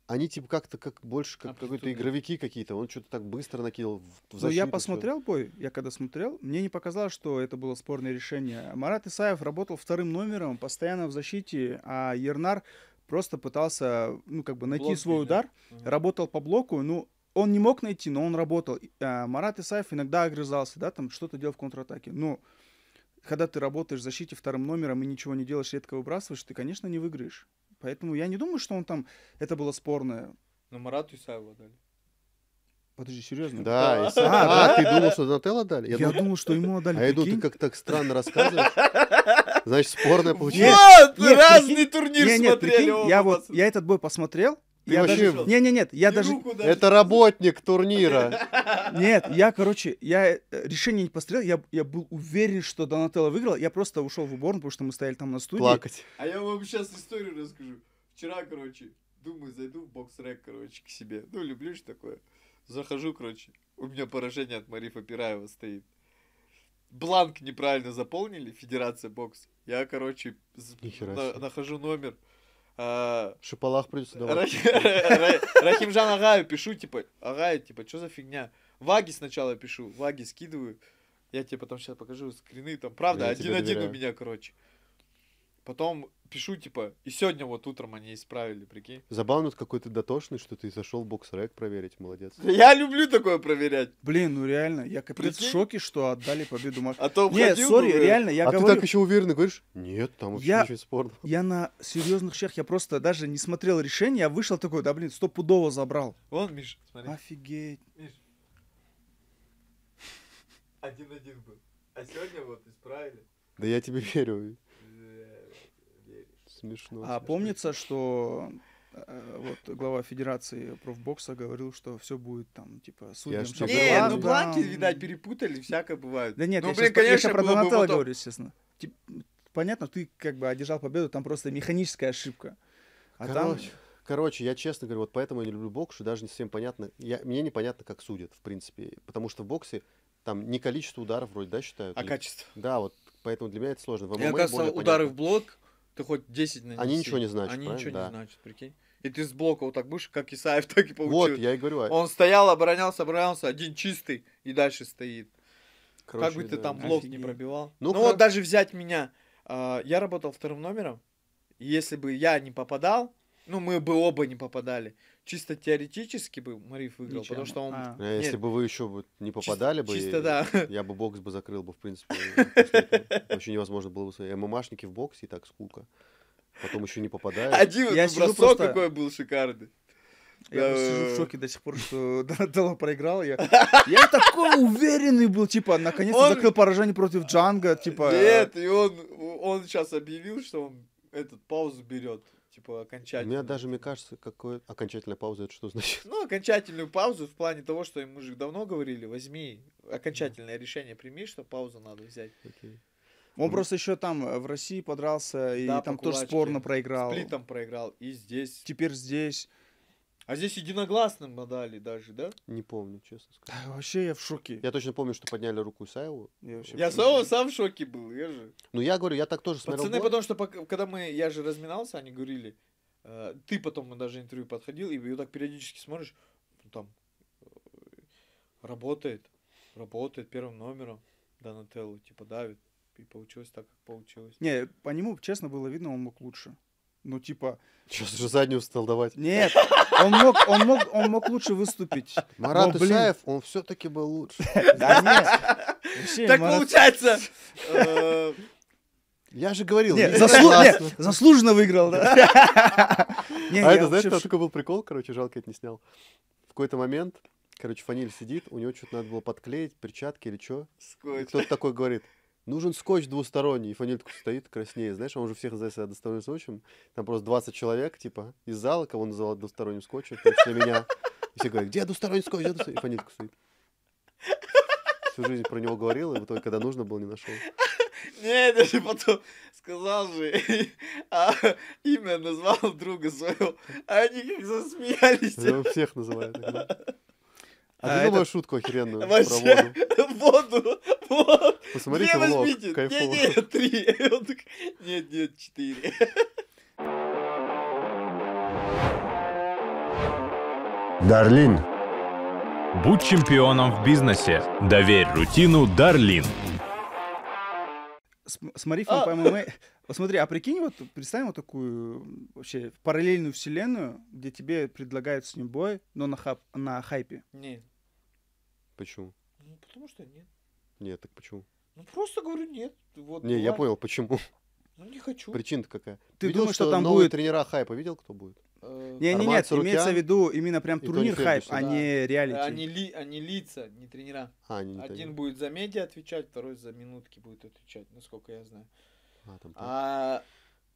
они, типа, как-то, как больше, как какие-то Амплитудные. игровики какие-то, он что-то так быстро накинул в Ну, защиту. я всё. посмотрел бой, я когда смотрел, мне не показалось, что это было спорное решение. Марат Исаев работал вторым номером, постоянно в защите, а Ернар просто пытался, ну, как бы найти Блок свой бить, да? удар, работал по блоку, ну, он не мог найти, но он работал. Марат Исаев иногда огрызался, да, там что-то делал в контратаке. Ну, когда ты работаешь в защите вторым номером и ничего не делаешь, редко выбрасываешь, ты, конечно, не выиграешь. Поэтому я не думаю, что он там, это было спорное. Но Марату Исаеву дали. Подожди, серьезно? Да, Да. Исаев. А, Ты думал, что Нателло дали? Я думал, что ему отдали. А я думал, ты прикинь. как так странно рассказываешь. Значит, спорное получилось. Вот! Нет, Разный прикинь. турнир Не, нет, смотрели прикинь, оба, я вот, пацаны. я этот бой посмотрел. Ты Я вообще- даже... Не, я И даже... руку даже- Это работник турнира. Нет, я, короче, я решение не посмотрел, я был уверен, что Донателло выиграл, я просто ушел в уборную, потому что мы стояли там на студии. Плакать. А я вам сейчас историю расскажу. Вчера, короче, думаю, зайду в бокс-рек, короче, к себе. Ну, люблю же такое. Захожу, короче, у меня поражение от Марифа Пираева стоит. Бланк неправильно заполнили, Федерация бокс. Я, короче, Нихера себе. нахожу номер. Шапалах придется давать. Рахимжан Агаю пишу, типа, Агаю, типа, что за фигня? Ваги сначала пишу, Ваги скидываю. Я тебе потом сейчас покажу скрины, там, правда, Я тебе 1-1 у доверяю. меня, короче. Потом пишу, типа, и сегодня вот утром они исправили, прикинь. Забавно, какой ты дотошный, что ты зашел в бокс-рек проверить. Молодец. Я люблю такое проверять. Блин, ну реально, я капец в Прикинь? шоке, что отдали победу Маш. А то Не, обходил сори, бы, реально, я А ты говорю, так еще уверенно говоришь? Нет, там вообще Я- ничего спорного. я на серьезных щах, я просто даже не смотрел решение, я вышел такой, да блин, стопудово забрал. Вон, Миш, смотри. Офигеть. Миш. 1-1 был. А сегодня вот исправили. Да я тебе верю. Смешно. А смешно. помнится, что вот глава Федерации профбокса говорил, что все будет там, типа, судьям. ж всё тебе Не, было, ну да. бланки, видать, перепутали, всякое бывает. Да нет, ну, я блин, щас про конечно, было бы Донателло потом- говорю, естественно. Понятно, ты как бы одержал победу, там просто механическая ошибка. А там... Короче, я честно говорю, вот поэтому я не люблю бокс, что даже не совсем понятно. Мне непонятно, как судят, в принципе. Потому что в боксе там не количество ударов вроде, да, считают? А Или- качество? Да, вот поэтому для меня это сложно. В Мне ММА кажется, более удары понятно. в блок, ты хоть 10 нанеси. Они ничего не значат, Они правильно? ничего Да. не значат, прикинь. И ты с блока вот так будешь, как Исаев, так и Вот, получил. я и говорю. Он стоял, оборонялся, один чистый и дальше стоит. короче, Как бы ты да. там блок не Офигеть. пробивал. Ну, Ну, вот даже взять меня. Я работал вторым номером. И если бы я не попадал, ну мы бы оба не попадали. Чисто теоретически бы Мариф выиграл, Ничем. потому что он... А. А если Нет, бы вы еще вот не чисто- попадали бы, чисто да. я бы бокс бы закрыл бы, в принципе. после этого. Вообще невозможно было бы. ММАшники в боксе и так скука. Потом еще не попадают. Один Я этот сижу бросок просто- какой был шикарный. Я просто сижу в Да. шоке до сих пор, что Донателло проиграл. Я такой уверенный был, типа, наконец-то Он- закрыл поражение против Джанга, типа... Нет, и он сейчас объявил, что он этот паузу берет. Типа У окончательно. меня даже, мне кажется, какое окончательная пауза, это что значит? Ну, окончательную паузу в плане того, что ему же давно говорили, возьми окончательное решение, прими, что паузу надо взять. Окей. Он просто еще там в России подрался, и Да, там по тоже кулачке. спорно проиграл. Сплитом проиграл. И здесь. Теперь здесь. А здесь единогласным отдали даже, да? Не помню, честно скажу. Вообще я в шоке. Я точно помню, что подняли руку Исаеву. Я вообще Я в шоке. сам в шоке был, я же. Ну, я говорю, я так тоже смотрел Пацаны, бой. потому что когда я же разминался, они говорили, ты потом мы даже интервью подходил, и вот так периодически смотришь, ну, там работает первым номером, Донателло, типа давит, и получилось так, как получилось. Не, по нему, честно, было видно, он мог лучше. Ну, типа, Сейчас же заднюю стал давать. нет, он мог лучше выступить. Марат Но, блин, Исаев, он все-таки был лучше. Да нет. Вообще, Так Марат- получается, Я же говорил, Не, не не, заслуженно выиграл, да? Не, А я это, знаешь, вообще там в такой был прикол, короче, жалко, это не снял. В какой-то момент, короче, Фаниль сидит, у него что-то надо было подклеить, перчатки или что. И кто-то такой говорит, нужен скотч двусторонний. И Фаниль такой стоит, краснеет. Знаешь, он уже всех за себя двусторонним скотчем. Там просто 20 человек, типа, из зала, кого он называл двусторонним скотчем, в том числе меня. И все говорят, где двусторонний скотч, где двусторонний? И Фаниль такой стоит. Всю жизнь про него говорил, и в итоге, когда нужно было, не нашел. Не, даже потом сказал же, а имя назвал друга своего, а они как засмеялись. Его всех называют тогда. А ты это- думаешь шутку охеренную про Вообще, воду? воду. Посмотрите Две влог, возьмите. кайфово. Нет, 3. И он такой, нет, 4. Дарлин. Будь чемпионом в бизнесе. Доверь рутину Дарлин. с Марифом по ММА. Вот смотри, а прикинь, вот представим вот такую вообще параллельную вселенную, где тебе предлагают с ним бой, но на хайпе. Нет, Почему? ну потому что нет. Нет, так почему? Ну просто говорю нет. Вот, Не, я бывает. понял, почему. Ну не хочу. Причина-то какая? Ты Видел, думаешь, что там новые будет- тренера хайпа видел, кто будет? Не, Арман нет, Сарукян имеется в виду именно прям и турнир Тони хайп, Фергюсон. а Да. не реалити. Они лица, не тренера. Они не Один тренеры. будет за медиа отвечать, второй за минутки будет отвечать, насколько я знаю. Там так. А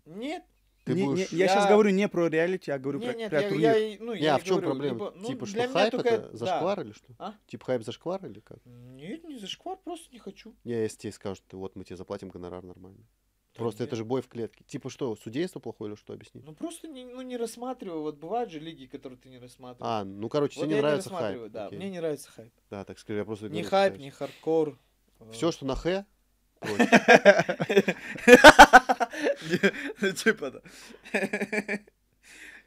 нет. Ты Не, будешь... я сейчас говорю не про реалити, а говорю Не, нет, про я, турнир. ну, Не, я а и в чем говорю, проблема? либо- ну, Типа, для что меня хайп только это да. зашквар или что? А? Типа хайп зашквар или как? Нет, не зашквар, просто не хочу. Не, если тебе скажут, вот мы тебе заплатим гонорар нормально. Просто нет. это же бой в клетке. Типа что, судейство плохое или что, объясни? Ну просто не рассматриваю. Вот бывают же лиги, которые ты не рассматриваешь. А, ну короче, Вот тебе не я нравится рассматриваю, хайп. да. Окей. Мне не нравится хайп. Да, так скажи, я просто... Ни хайп, ни хардкор. Все, что на Х, Ну, типа, да.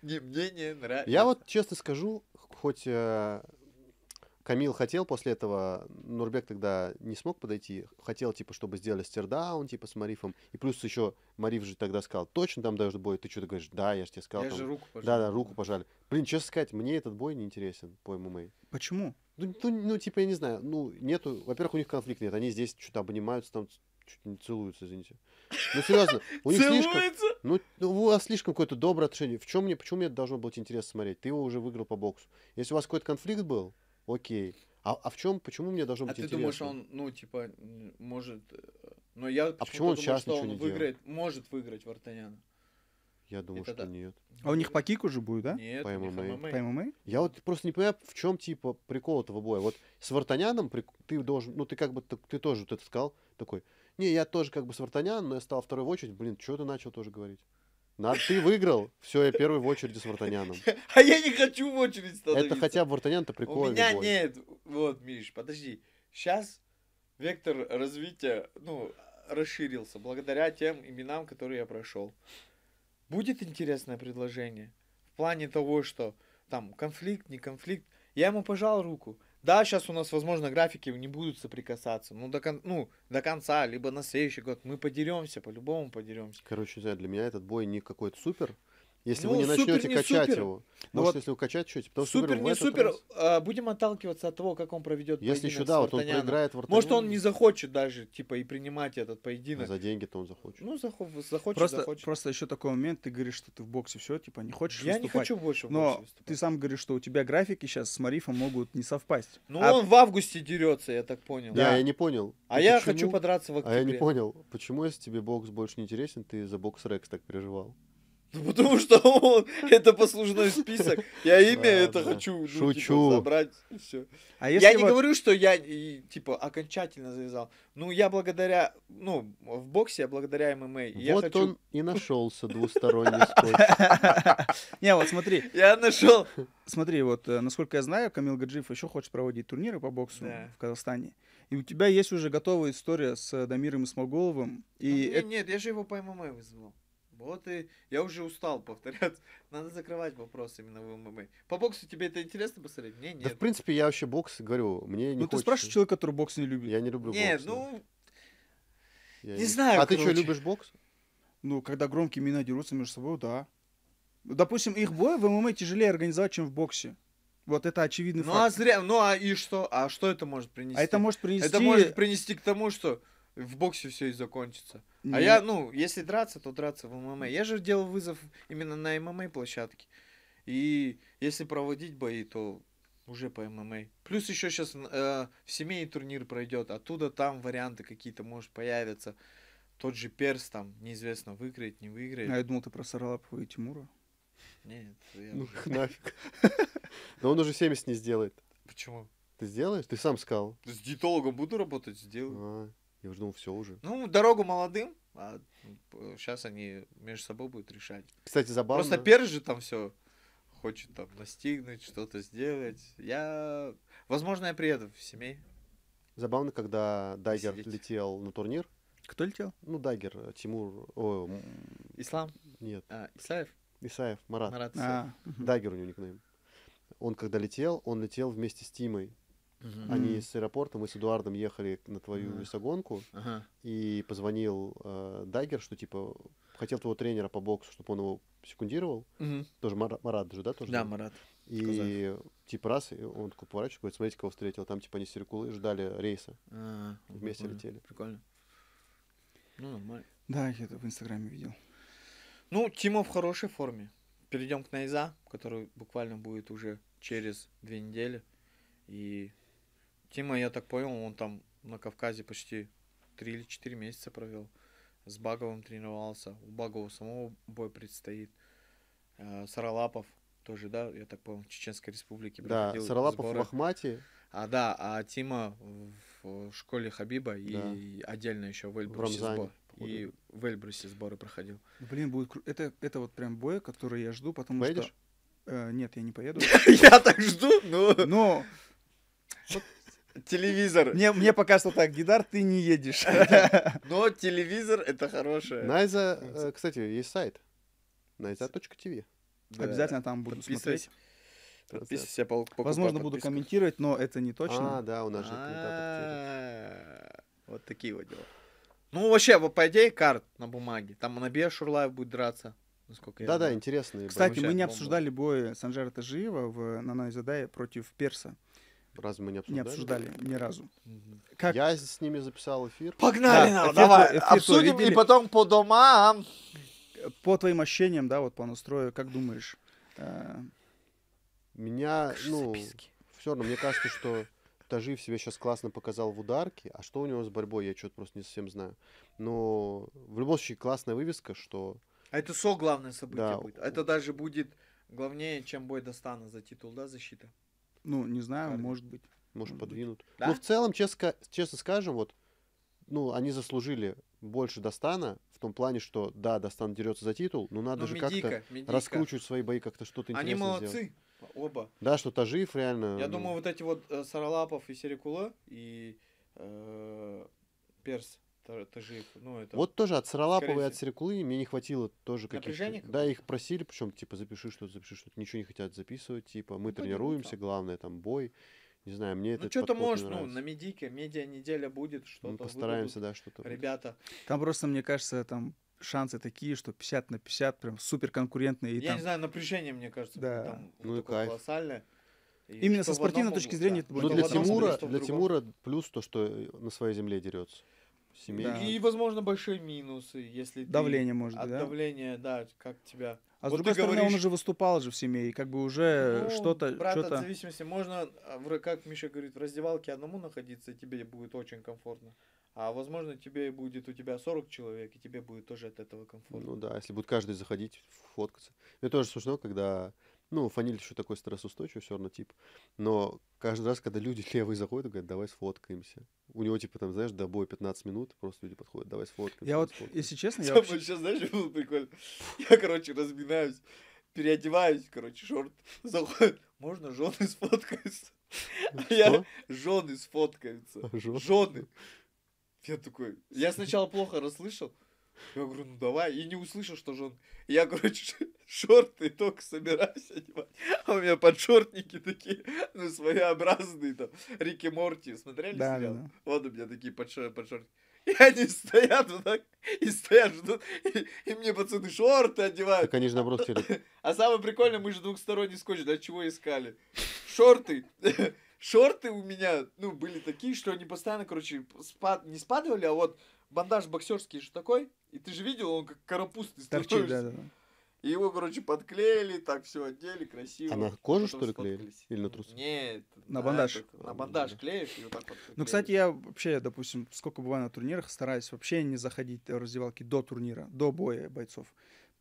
Мне не нравится. я вот честно скажу, хоть Камил хотел после этого, Нурбек тогда не смог подойти, хотел, типа, чтобы сделали стирдаун, типа, с Марифом, и плюс еще Мариф же тогда сказал, точно там даешь бой, ты что-то говоришь, да, я же тебе сказал. Я там». же руку пожал. Да, руку пожали. Блин, честно сказать, мне этот бой не интересен по ММА. Почему? Ну, типа, я не знаю, ну, нету, во-первых, у них конфликт нет, они здесь что-то обнимаются, там чуть не целуются, извините. Ну, серьезно, у них слишком, Целуется? ну, у вас слишком какое-то доброе отношение. Почему мне должно быть интересно смотреть? Ты его уже выиграл по боксу. Если у вас какой-то конфликт был, окей. А в чем, почему мне должно А быть ты интересно? думаешь, он, ну, типа, может... Но я почему он почему-то думаю, сейчас что ничего он не делает? выиграет, может выиграть Вартаняна. Я думаю, Это что да. нет. А у них по кику же будет, да? Нет, По у них ММА. ММА. По ММА? Я вот просто не понимаю, в чем, типа, прикол этого боя. Вот с Вартаняном ты должен, ну, ты как бы, ты тоже вот это сказал, такой, не, я тоже как бы с Вартаняном, но я стал второй в очередь, блин, что ты начал тоже говорить? Ты выиграл, все, я первый в очереди с Вартаняном. А я не хочу в очередь становиться. Это хотя бы Вартанян-то У прикольный меня бой. нет. Вот, Миш, подожди. Сейчас вектор развития, ну, расширился благодаря тем именам, которые я прошел. Будет интересное предложение. В плане того, что там конфликт, не конфликт. Я ему пожал руку. Да, сейчас у нас, возможно, графики не будут соприкасаться. Ну, до конца, либо на следующий год. Мы подеремся, по-любому подеремся. Короче, не знаю, для меня этот бой не какой-то супер. Если Ну, вы не супер, начнете не качать супер. его. Ну Может, вот если вы качать что-то. Потому что, Супер, говорю, в не этот супер. раз, Будем отталкиваться от того, как он проведет Если поединок еще, с да, вот он Вартаняном. проиграет Вартаняну. Может, он не захочет даже, типа, и принимать этот а поединок. за деньги-то он захочет. Ну, захочет, Просто, захочет. просто еще такой момент, ты говоришь, что ты в боксе все, типа, не хочешь Я не выступать. хочу больше в Но боксе выступать. ты сам говоришь, что у тебя графики сейчас с Марифом могут не совпасть. Ну, А он в августе дерется, я так понял. Да, я не понял. А Ну я почему? хочу подраться в А октябре. я не понял, почему, если тебе бокс больше не интересен, ты за бокс Рекс так переживал? Ну, потому что это послужной список. Я имя это Ладно. хочу, ну, Шучу. типа, забрать, и всё. А Я если не вот- говорю, что я, типа, окончательно завязал. Ну, я благодаря, ну, в боксе я благодаря ММА. Я Вот хочу... он и нашелся двусторонний скотч. Не, вот смотри, Я нашел. смотри, вот насколько я знаю, Камил Гаджиев еще хочет проводить турниры по боксу Да. в Казахстане. И у тебя есть уже готовая история с Дамиром Исмаголовым. И Нет, я же его по ММА вызвал. Вот и я уже устал повторяться. Надо закрывать вопрос именно в ММА. По боксу тебе это интересно посмотреть? Мне Да, в нет. принципе, я вообще бокс говорю, мне не ну ты хочется. спрашиваешь человека, который бокс не любит. Я не люблю Нет, бокс. да. ну, Я не знаю, А ты что, короче. любишь бокс? Ну, когда громкие имена дерутся между собой, да. Ну, допустим, их бой в ММА тяжелее организовать, чем в боксе. Вот это очевидный ну а факт. зря, ну а и что? А что это может принести? А это может принести... Это может принести к тому, что в боксе все и закончится. Не- А я, ну, если драться, то драться в ММА. Я же делал вызов именно на ММА площадке. И если проводить бои, то уже по ММА. Плюс еще сейчас в семейный турнир пройдет. Оттуда там варианты какие-то, может, появятся. Тот же Перс там, неизвестно, выиграет, не выиграет. А я думал, ты про Саралапова и Тимура. Нет, я Ну, уже- нафиг. Но он уже 70 не сделает. Почему? Ты сделаешь? Ты сам сказал. С диетологом буду работать, сделаю. А, я уже думал, все уже. Ну, дорогу молодым, а сейчас они между собой будут решать. Кстати, забавно. Просто Перс же там все хочет там настигнуть, что-то сделать. Возможно, я приеду в семей. Забавно, когда Дайгер Сидеть. летел на турнир. Кто летел? Ну, Дайгер, Тимур... Ислам, Нет, Исаев, Исаев, Марат. Марат Исаев. Мгм. Дайгер у него никнейм. Он когда летел, он летел вместе с Тимой. Мгм. Они с аэропорта, мы с Эдуардом ехали на твою Ага. весогонку, Ага. и позвонил Дайгер, что типа хотел твоего тренера по боксу, чтобы он его секундировал. Мгм. Тоже Марат же, да? Тоже Да, зовут? Марат. И типа раз, и он такой поворачивается, говорит, смотрите, кого встретил. Там типа они с Серикулы ждали рейса. Вместе прикольно, летели. Прикольно. Ну, нормально. Да, я это в Инстаграме видел. Ну, Тима в хорошей форме. Перейдем к Найза, который буквально будет уже через 2 недели. И Тима, я так понял, он там на Кавказе почти 3 или 4 месяца провел. С Баговым тренировался. У Багова самого бой предстоит. Саралапов тоже, да, я так понял, в Чеченской Республике Да, проходил Саралапов сборы. в Ахмате, А Тима в школе Хабиба и отдельно еще в Эльбрусе Рамзане, сбор. походу. И в Эльбрусе сборы проходил. Блин, будет это вот прям бой, который я жду, потому Поедешь? что... Нет, я не поеду. Я так жду, но Но телевизор. мне пока что так, Гидар, ты не едешь. Но телевизор это хорошее. Найза, кстати, есть сайт. Найза.тв. Да. Обязательно там буду Подписывайся. смотреть. Подписывайся, покупай Возможно, буду подписку. комментировать, но это не точно. А, да, у нас же А, Вот такие вот дела. Ну, вообще, вот по идее, карт на бумаге. Там Набия Шурлаев будет драться, насколько я Да-да, знаю. интересные. Кстати, вообще мы не бомба. обсуждали бой Санжара Тажиева на Найзадае против Перса. Разве мы не Не обсуждали? обсуждали ни разу. Мгм. Как? Я с ними записал эфир. Погнали, Да, нам, эфир давай, твой- эфир твой обсудим видели? и потом по домам. По твоим ощущениям, да, вот по настрою, как думаешь? Меня, ну, все равно, мне кажется, что Тажиев себя сейчас классно показал в ударке, а что у него с борьбой, я что-то просто не совсем знаю. Но в любом случае классная вывеска, что А это главное событие Да. будет. Это даже будет главнее, чем бой Дастана за титул, да, защита? Ну, не знаю, Карди. может быть. может Может быть. подвинут. Да? Ну, в целом, честно скажем, вот, ну, они заслужили больше Дастана в том плане, что, да, Дастан дерется за титул, но надо Ну, же как-то Медика. раскручивать свои бои, как-то что-то Они интересное молодцы, сделать. оба. Да, что Тажиев реально... Я ну, думаю, вот эти вот Саралапов и Серикула и Перс Тажиев, ну это... Вот тоже от Саралапова и Скорее от Серикулы мне не хватило тоже Напряжение каких-то... Да, их просили, причем, типа, запиши что-то, ничего не хотят записывать, типа, мы пойдем тренируемся, там. главное, там, бой. Не знаю, мне Ну это что-то может, ну, на медике, медиа-неделя будет, Мы что-то постараемся, выдадут да, что-то. ребята. Там просто, мне кажется, там шансы такие, что 50 на 50, прям супер конкурентные. И Я там... не знаю, напряжение, мне кажется, Да. будет там Ну и такое кайф. колоссальное. И Именно что со в одном спортивной точки углу, зрения да. это будет Ну, Что для в одном Тимура, углу, что в для другом. Тимура плюс то, что на своей земле дерется. Семейный. Да. И, возможно, большие минусы, если ты Давление, может от быть, да? давления, да, как тебя А с Вот другой ты стороны, он говоришь- уже выступал же в семье, и как бы уже Ну, что-то... брат, от что-то... зависимости. Можно, как Миша говорит, в раздевалке одному находиться, и тебе будет очень комфортно. А возможно, тебе будет у тебя 40 человек, и тебе будет тоже от этого комфортно. Ну да, если будет каждый заходить, фоткаться. Мне тоже смешно, когда, ну, Фаниль еще такой стрессоустойчивый все равно тип, но каждый раз, когда люди левые заходят, говорят, давай сфоткаемся. У него, типа, там, знаешь, до боя 15 минут, просто люди подходят, давай сфоткаемся. Я вот, сфоткаемся. если честно, я Самое вообще... сейчас, знаешь, было прикольно? Я, короче, разминаюсь, переодеваюсь, короче, шорт, заходит, можно жены сфоткаются? А я, Что? жены сфоткаются, Жён- жены. Я такой, я сначала плохо расслышал, я говорю, ну давай, и не услышал, что жен. Я, короче, шорты только собираюсь одевать, а у меня подшортники такие, ну, своеобразные, там, Рик и Морти, смотрели Да, сериал? да, да. Вот у меня такие подшортики. И они стоят вот так, и стоят, ждут, и мне пацаны шорты одевают. Так они же, наоборот, хотели... А самое прикольное, мы же двухсторонний скотч, для чего искали? Шорты. Шорты у меня, ну, были такие, что они постоянно, короче, не спадывали, а вот бандаж боксерский же такой, и ты же видел, он как карапузный Торчит, становится. да, да, да. И его, короче, подклеили, так все одели, красиво. А на кожу, Потом что ли, клеили? сфоткались. Или на трусы? Нет. На бандаж. На бандаж клеишь и вот так вот. Ну, кстати, я вообще, допустим, сколько бываю на турнирах, стараюсь вообще не заходить в раздевалки до турнира, до боя бойцов.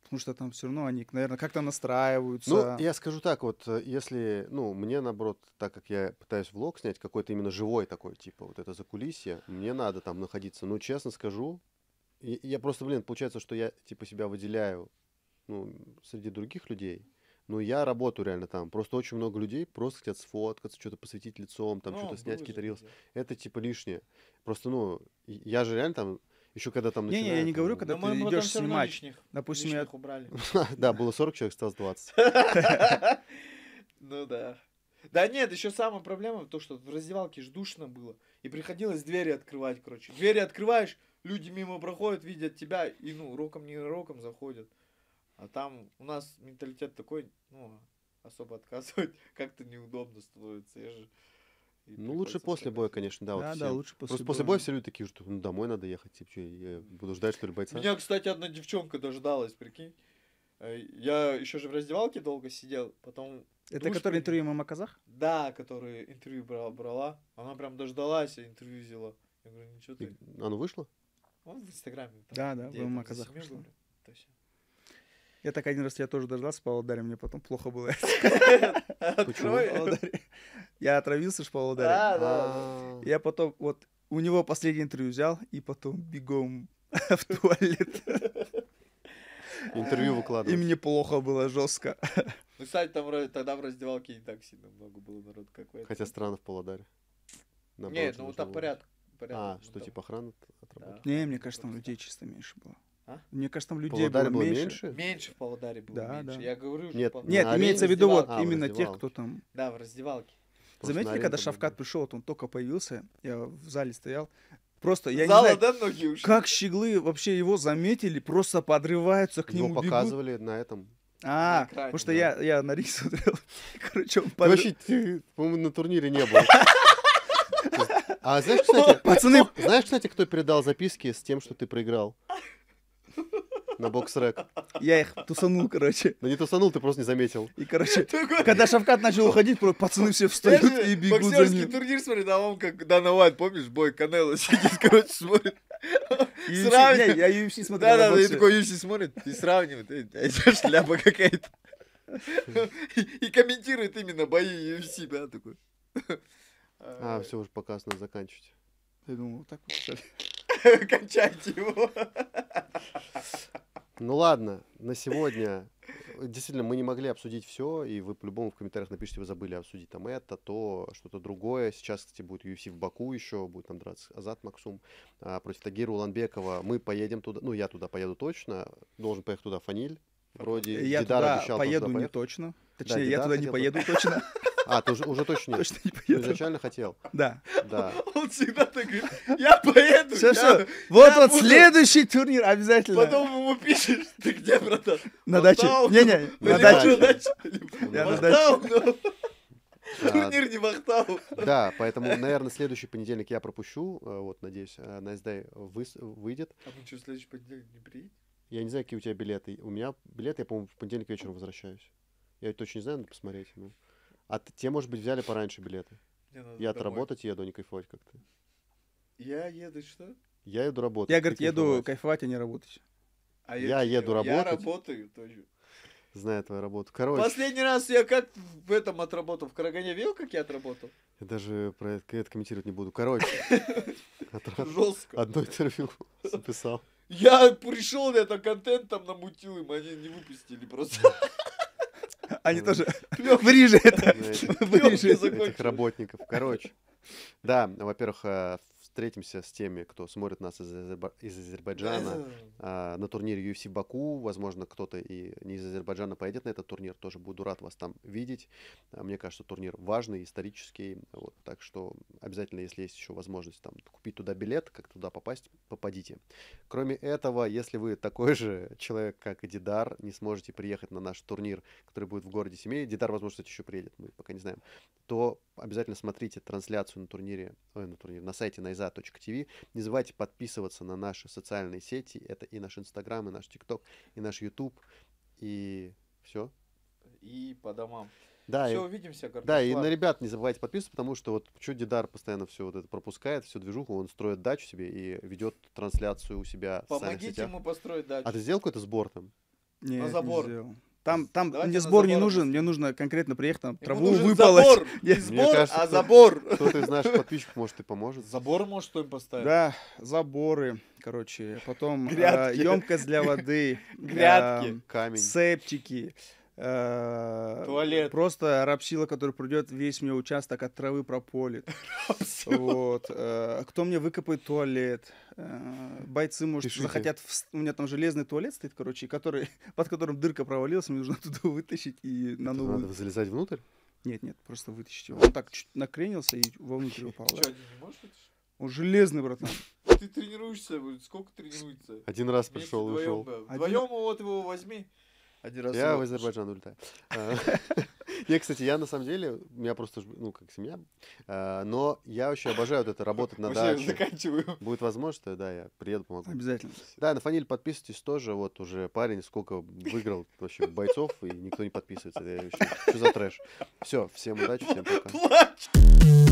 Потому что там все равно они, наверное, как-то настраиваются. Ну, я скажу так, вот, если, ну, мне, наоборот, так как я пытаюсь влог снять, какой-то именно живой такой, типа, вот это закулисье, мне надо там находиться. Ну, честно скажу, я просто, блин, получается, что я, типа, себя выделяю, ну, среди других людей, но я работаю реально там. Просто очень много людей просто хотят сфоткаться, что-то посветить лицом, там, Ну, что-то снять, было какие-то же рилсы. видео. Это, типа, лишнее. Просто, ну, я же реально там, еще когда там Не-не, я начинаю, не там, говорю, когда Но ты мы потом идешь всё равно снимать. лишних Допустим, я... убрали. Да, было 40 человек, осталось 20. Ну да. Да нет, еще самая проблема, то, что в раздевалке ж душно было. И приходилось двери открывать, короче. Двери открываешь, люди мимо проходят, видят тебя, и, ну, роком не роком заходят. А там у нас менталитет такой, ну, особо отказывать как-то неудобно становится. Ну, лучше после боя, конечно, да. Вот Да, всем. да, лучше Просто после после боя. боя все люди такие, что ну, домой надо ехать, типа, что, я буду ждать, что ли, бойца? Меня, кстати, одна девчонка дождалась, прикинь. Я еще же в раздевалке долго сидел, потом... Это душ который принял. интервью мама казах? Да, которая интервью брала. Она прям дождалась, и интервью взяла. Я говорю, ничего ты. Оно вышло? Он в Инстаграме. Да, да, где в я ММА там за казах семью вышло. говорю. То есть- Я так один раз я тоже дождался, Павлодаре, мне потом плохо было. Открой. В Павлодаре. Я отравился ж в Павлодаре. Да, да. А, Я потом вот у него последнее интервью взял, и потом бегом в туалет. Интервью И выкладывать. мне плохо было жестко. Ну, кстати, там тогда в раздевалке не так сильно много было народ, как в этом. Хотя странно в Павлодаре. Наоборот, Нет, ну нужно там было. порядок. А, ну, что там- типа охрана отработала? Не, мне кажется, там людей чисто меньше было. А? Мне кажется, там В людей Павлодаре было было меньше. меньше? Меньше в Павлодаре было, Да, меньше. да. Я говорю, что Нет, Нет, на имеется в арене виду вот раздевалке. А, в именно тех, раздевалке. кто там... Да, в раздевалке. Просто Заметили, на арене когда там Шавкат было. пришел, вот он только появился, я в зале стоял, просто, я не Зала, знаю, да, многие ушли? как щеглы вообще его заметили, просто подрываются к Его нему, бегут. показывали на этом. А, на экране, потому что да. я на рис смотрел. Короче, он Ты вообще, ты, по-моему, на турнире не был. А знаешь, кстати, Пацаны, знаешь, кстати, кто передал записки с тем, что ты проиграл? На бокс-рэк. я их тусанул, короче. Да не тусанул, ты просто не заметил. И, короче, Такой- когда Шавкат начал уходить, пацаны все встают Я же и бегут за боксерский ним. турнир смотрит, а он как Дана Уайт, помнишь, бой Канело сидит, короче, смотрит. UFC, Сравнивает. не, я UFC смотрел. Да-да, на да, и боксе. такой UFC смотрит и сравнивает. Это шляпа какая-то. И комментирует именно бои UFC, да, такой. А, все, уже показ надо заканчивать. Я думал, вот так вот, что ли. Кончайте его. Ну ладно, на сегодня действительно мы не могли обсудить все, и вы по-любому в комментариях напишите, вы забыли обсудить там это, то, что-то другое. Сейчас, кстати, будет UFC в Баку еще, будет там драться Азат Максум против Тагира Уланбекова. Мы поедем туда, ну я туда поеду точно, должен поехать туда Фаниль. Вроде Я Дидар туда обещал тоже поеду туда не поехать. точно. Точнее, я Дидар туда не хотел поеду точно. А, ты уже точно нет. Точно не Ну, поеду. изначально хотел, Да. да. Он всегда так говорит, я поеду. Все, я- все. Вот я вот буду». следующий турнир обязательно. Потом ему пишешь, ты где, братан? На даче. Вахтау? Не-не, Ну, на или даче. что, дача? Я на Вахтау, ну. А, Турнир не Вахтау. Да, поэтому, наверное, следующий понедельник я пропущу. Вот, надеюсь, на SDI выйдет. А мы что, в следующий понедельник не приедем? Я не знаю, какие у тебя билеты. У меня билеты, я, по-моему, в понедельник вечером возвращаюсь. Я точно не знаю, надо посмотреть. Ну. А те, может быть, взяли пораньше билеты. Мне надо Я-то домой. работать еду, а не кайфовать как-то. Я еду что? Я еду работать. Я, ты говорит, еду кайфовать. кайфовать, а не работать. А Я еду Я работать. работаю тоже. Знаю твою работу. Короче, Последний раз я как в этом отработал? В Карагане видел, как я отработал? я даже про это комментировать не буду. Короче, Жестко. одно интервью записал. Я пришел, это контент там намутил им, они не выпустили просто. Они тоже Плёнка. вырежи это. Этих Вырежи. этих работников. Короче, да, во-первых, встретимся с теми, кто смотрит нас из Азербайджана на турнире UFC Баку. Возможно, кто-то и не из Азербайджана поедет на этот турнир. Тоже буду рад вас там видеть. Мне кажется, турнир важный, исторический. Вот, так что обязательно, если есть еще возможность там купить туда билет, как туда попасть, попадите. Кроме этого, если вы такой же человек, как и Дидар, не сможете приехать на наш турнир, который будет в городе Семей, Дидар, возможно, кстати, еще приедет, мы пока не знаем, то обязательно смотрите трансляцию на сайте naiza.tv. Не забывайте подписываться на наши социальные сети. Это и наш Инстаграм, и наш ТикТок, и наш Ютуб. И все. И по домам. Да, Все, и, увидимся, да, и Картофлак. на ребят не забывайте подписываться, потому что вот что Дидар постоянно все вот это пропускает, всю движуху, он строит дачу себе и ведет трансляцию у себя в социальных Помогите сетях. ему построить дачу. А ты сделал какой-то сбор там? Нет, не забор. сделал. Там Давайте мне на сбор не забор нужен, объясним. мне нужно конкретно приехать, там Ему траву нужен выпалоть. забор. Не Нет. Мне сбор, кажется, а кто- забор. Кто-то из наших подписчиков, может, и поможет. Забор, может, что им поставить? Да, заборы, короче, потом Грядки. емкость для воды, Грядки. Камень. септики, Туалет. просто рабсила, который придет, весь мне участок от травы прополит. Вот. Кто мне выкопает туалет? Бойцы, может, Пишите. захотят... У меня там железный туалет стоит, короче, под которым дырка провалилась, мне нужно туда вытащить и на Это новую... надо залезать внутрь? Нет, просто вытащить его. Он так чуть накренился и вовнутрь упал. Ты да. что, один не можешь вытащить? Он железный, братан. Ты тренируешься, сколько тренируется? Один раз Вместе пришел и вдвоем, ушел. да. Один- Вдвоем вот его возьми. Один раз Я его- в Азербайджан улетаю. Не, кстати, я на самом деле, у меня просто, ну, как семья, но я вообще обожаю вот это, работать на Вообще, даче. заканчиваю. Будет возможность, то да, я приеду, помогу. Обязательно. Да, на Фаниль подписывайтесь тоже, вот уже парень сколько выиграл вообще бойцов, и никто не подписывается. Что за трэш? Все, всем удачи, всем пока. Плачь.